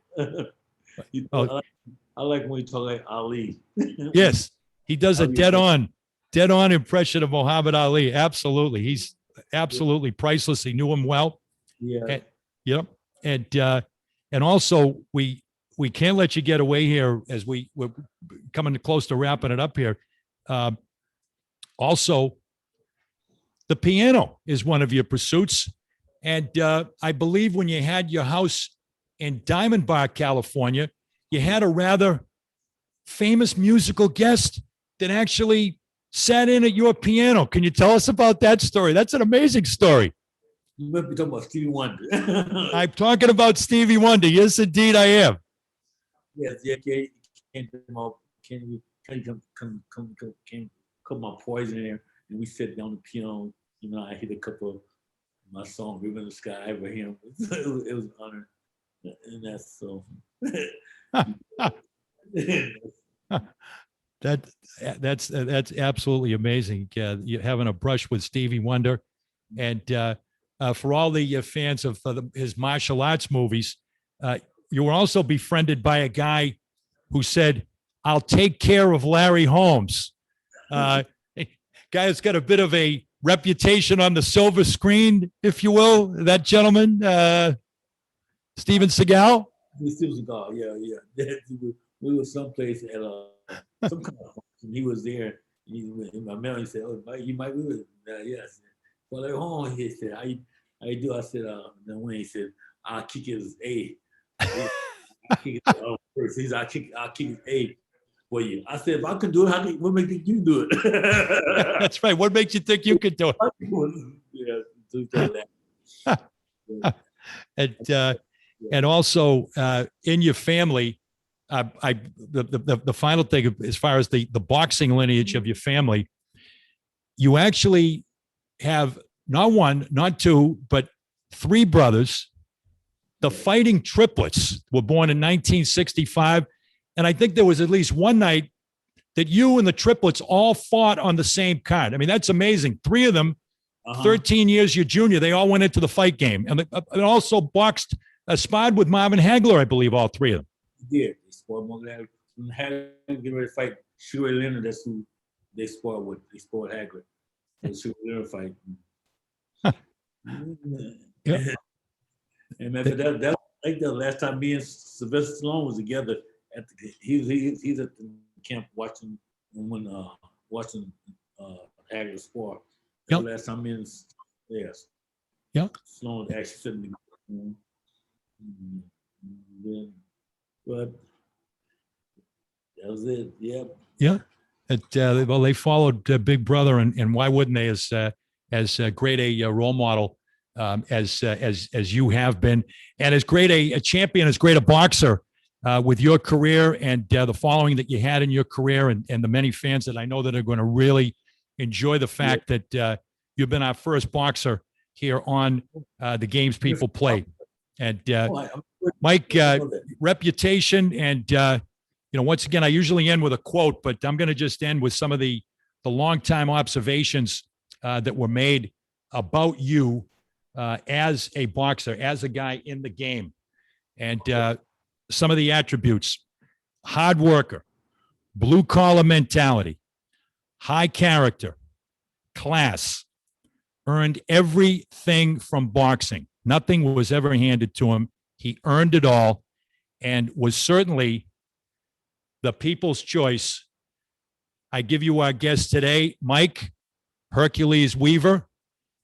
I like when he talk like Ali. Yes, he does a dead on impression of Muhammad Ali. Absolutely. He's absolutely priceless. He knew him well. Yeah. And also we can't let you get away here as we're coming close to wrapping it up here. Also, the piano is one of your pursuits. And I believe when you had your house in Diamond Bar, California, you had a rather famous musical guest that actually sat in at your piano. Can you tell us about that story? That's an amazing story. You might be talking about Stevie Wonder. I'm talking about Stevie Wonder. Yes, indeed, I am. Yes, yeah, can you come my poison there, and we sat down the piano. You know, I hit a couple of my song "River in the Sky" for him. It was an honor, and that's so. That's absolutely amazing. You having a brush with Stevie Wonder, and for all the fans of his martial arts movies, you were also befriended by a guy who said, "I'll take care of Larry Holmes." Guy has got a bit of a reputation on the silver screen, if you will. That gentleman, Steven Seagal. Steven Seagal, yeah. We were someplace at some kind of function. He was there. In my memory, he said, "Oh, you might be with yes." Well, at home, he said, "I do." I said, then when he said, "I'll kick his A." I'll kick it first. He's, I'll kick his A for you. I said, if I can do it, what makes you do it? That's right. What makes you think you could do it? Yeah, do that. And also in your family, the final thing as far as the boxing lineage of your family, you actually have not one, not two, but three brothers. The Fighting Triplets were born in 1965. And I think there was at least one night that you and the triplets all fought on the same card. I mean, that's amazing. Three of them, 13 years your junior, they all went into the fight game. And they also boxed, sparred with Marvin Hagler, I believe, all three of them. Yeah, they sparred Marvin Hagler. Hagler getting ready to fight Sugar Leonard. That's who they sparred with. They sparred Hagler. The Sugar Leonard fight. Yeah. And man, that like the last time me and Sylvester Stallone was together he's at the camp watching Hagler spar. Yep. Last time me and yes. Yeah. Stallone actually sitting but that was it. Yep. Yeah. Well, they followed Big Brother, and why wouldn't they? As great a role model as you have been, and as great a champion, as great a boxer with your career and the following that you had in your career, and the many fans that I know that are going to really enjoy the fact that you've been our first boxer here on the Games People Play. And Mike, reputation, and once again, I usually end with a quote, but I'm going to just end with some of the longtime observations that were made about you as a boxer, as a guy in the game, and some of the attributes: hard worker, blue collar mentality, high character, class, earned everything from boxing. Nothing was ever handed to him. He earned it all, and was certainly the people's choice. I give you our guest today, Mike Hercules Weaver,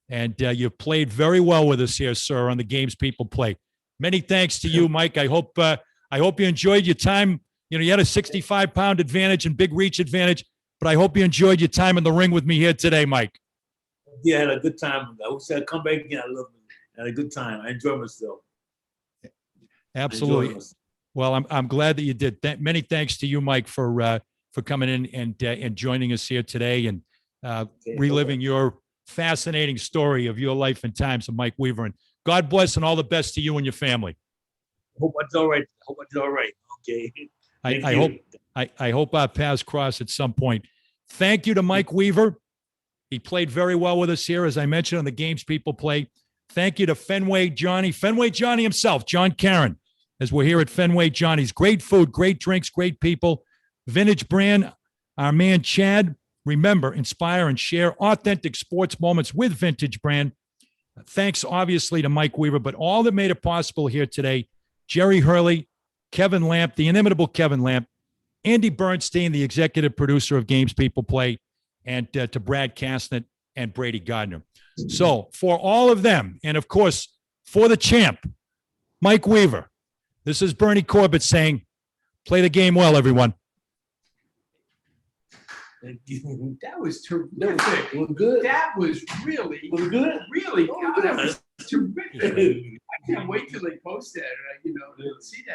and you've played very well with us here, sir, on the Games People Play. Many thanks to you, Mike. I hope you enjoyed your time. You had a 65-pound advantage and big reach advantage, but I hope you enjoyed your time in the ring with me here today, Mike. Yeah, I had a good time. I wish I'd come back again. I love it. I had a good time. I enjoyed myself. Absolutely. Well, I'm glad that you did. Many thanks to you, Mike, for coming in and joining us here today, and reliving your fascinating story of your life and times of Mike Weaver. And God bless and all the best to you and your family. Hope it's all right. Okay. I hope our paths cross at some point. Thank you to Mike Weaver. He played very well with us here, as I mentioned, on the Games People Play. Thank you to Fenway Johnny himself, John Caron, as we're here at Fenway Johnny's. Great food, great drinks, great people. Vintage Brand, our man Chad. Remember, inspire and share authentic sports moments with Vintage Brand. Thanks, obviously, to Mike Weaver, but all that made it possible here today: Jerry Hurley, Kevin Lamp, the inimitable Kevin Lamp, Andy Bernstein, the executive producer of Games People Play, and to Brad Castnett and Brady Gardner. So for all of them, and of course, for the champ, Mike Weaver, this is Bernie Corbett saying, play the game well, everyone. Thank you. That was It terrific. was good. That was really, It was good. really, Oh, God, that good. was terrific. I can't wait till they post that, see that.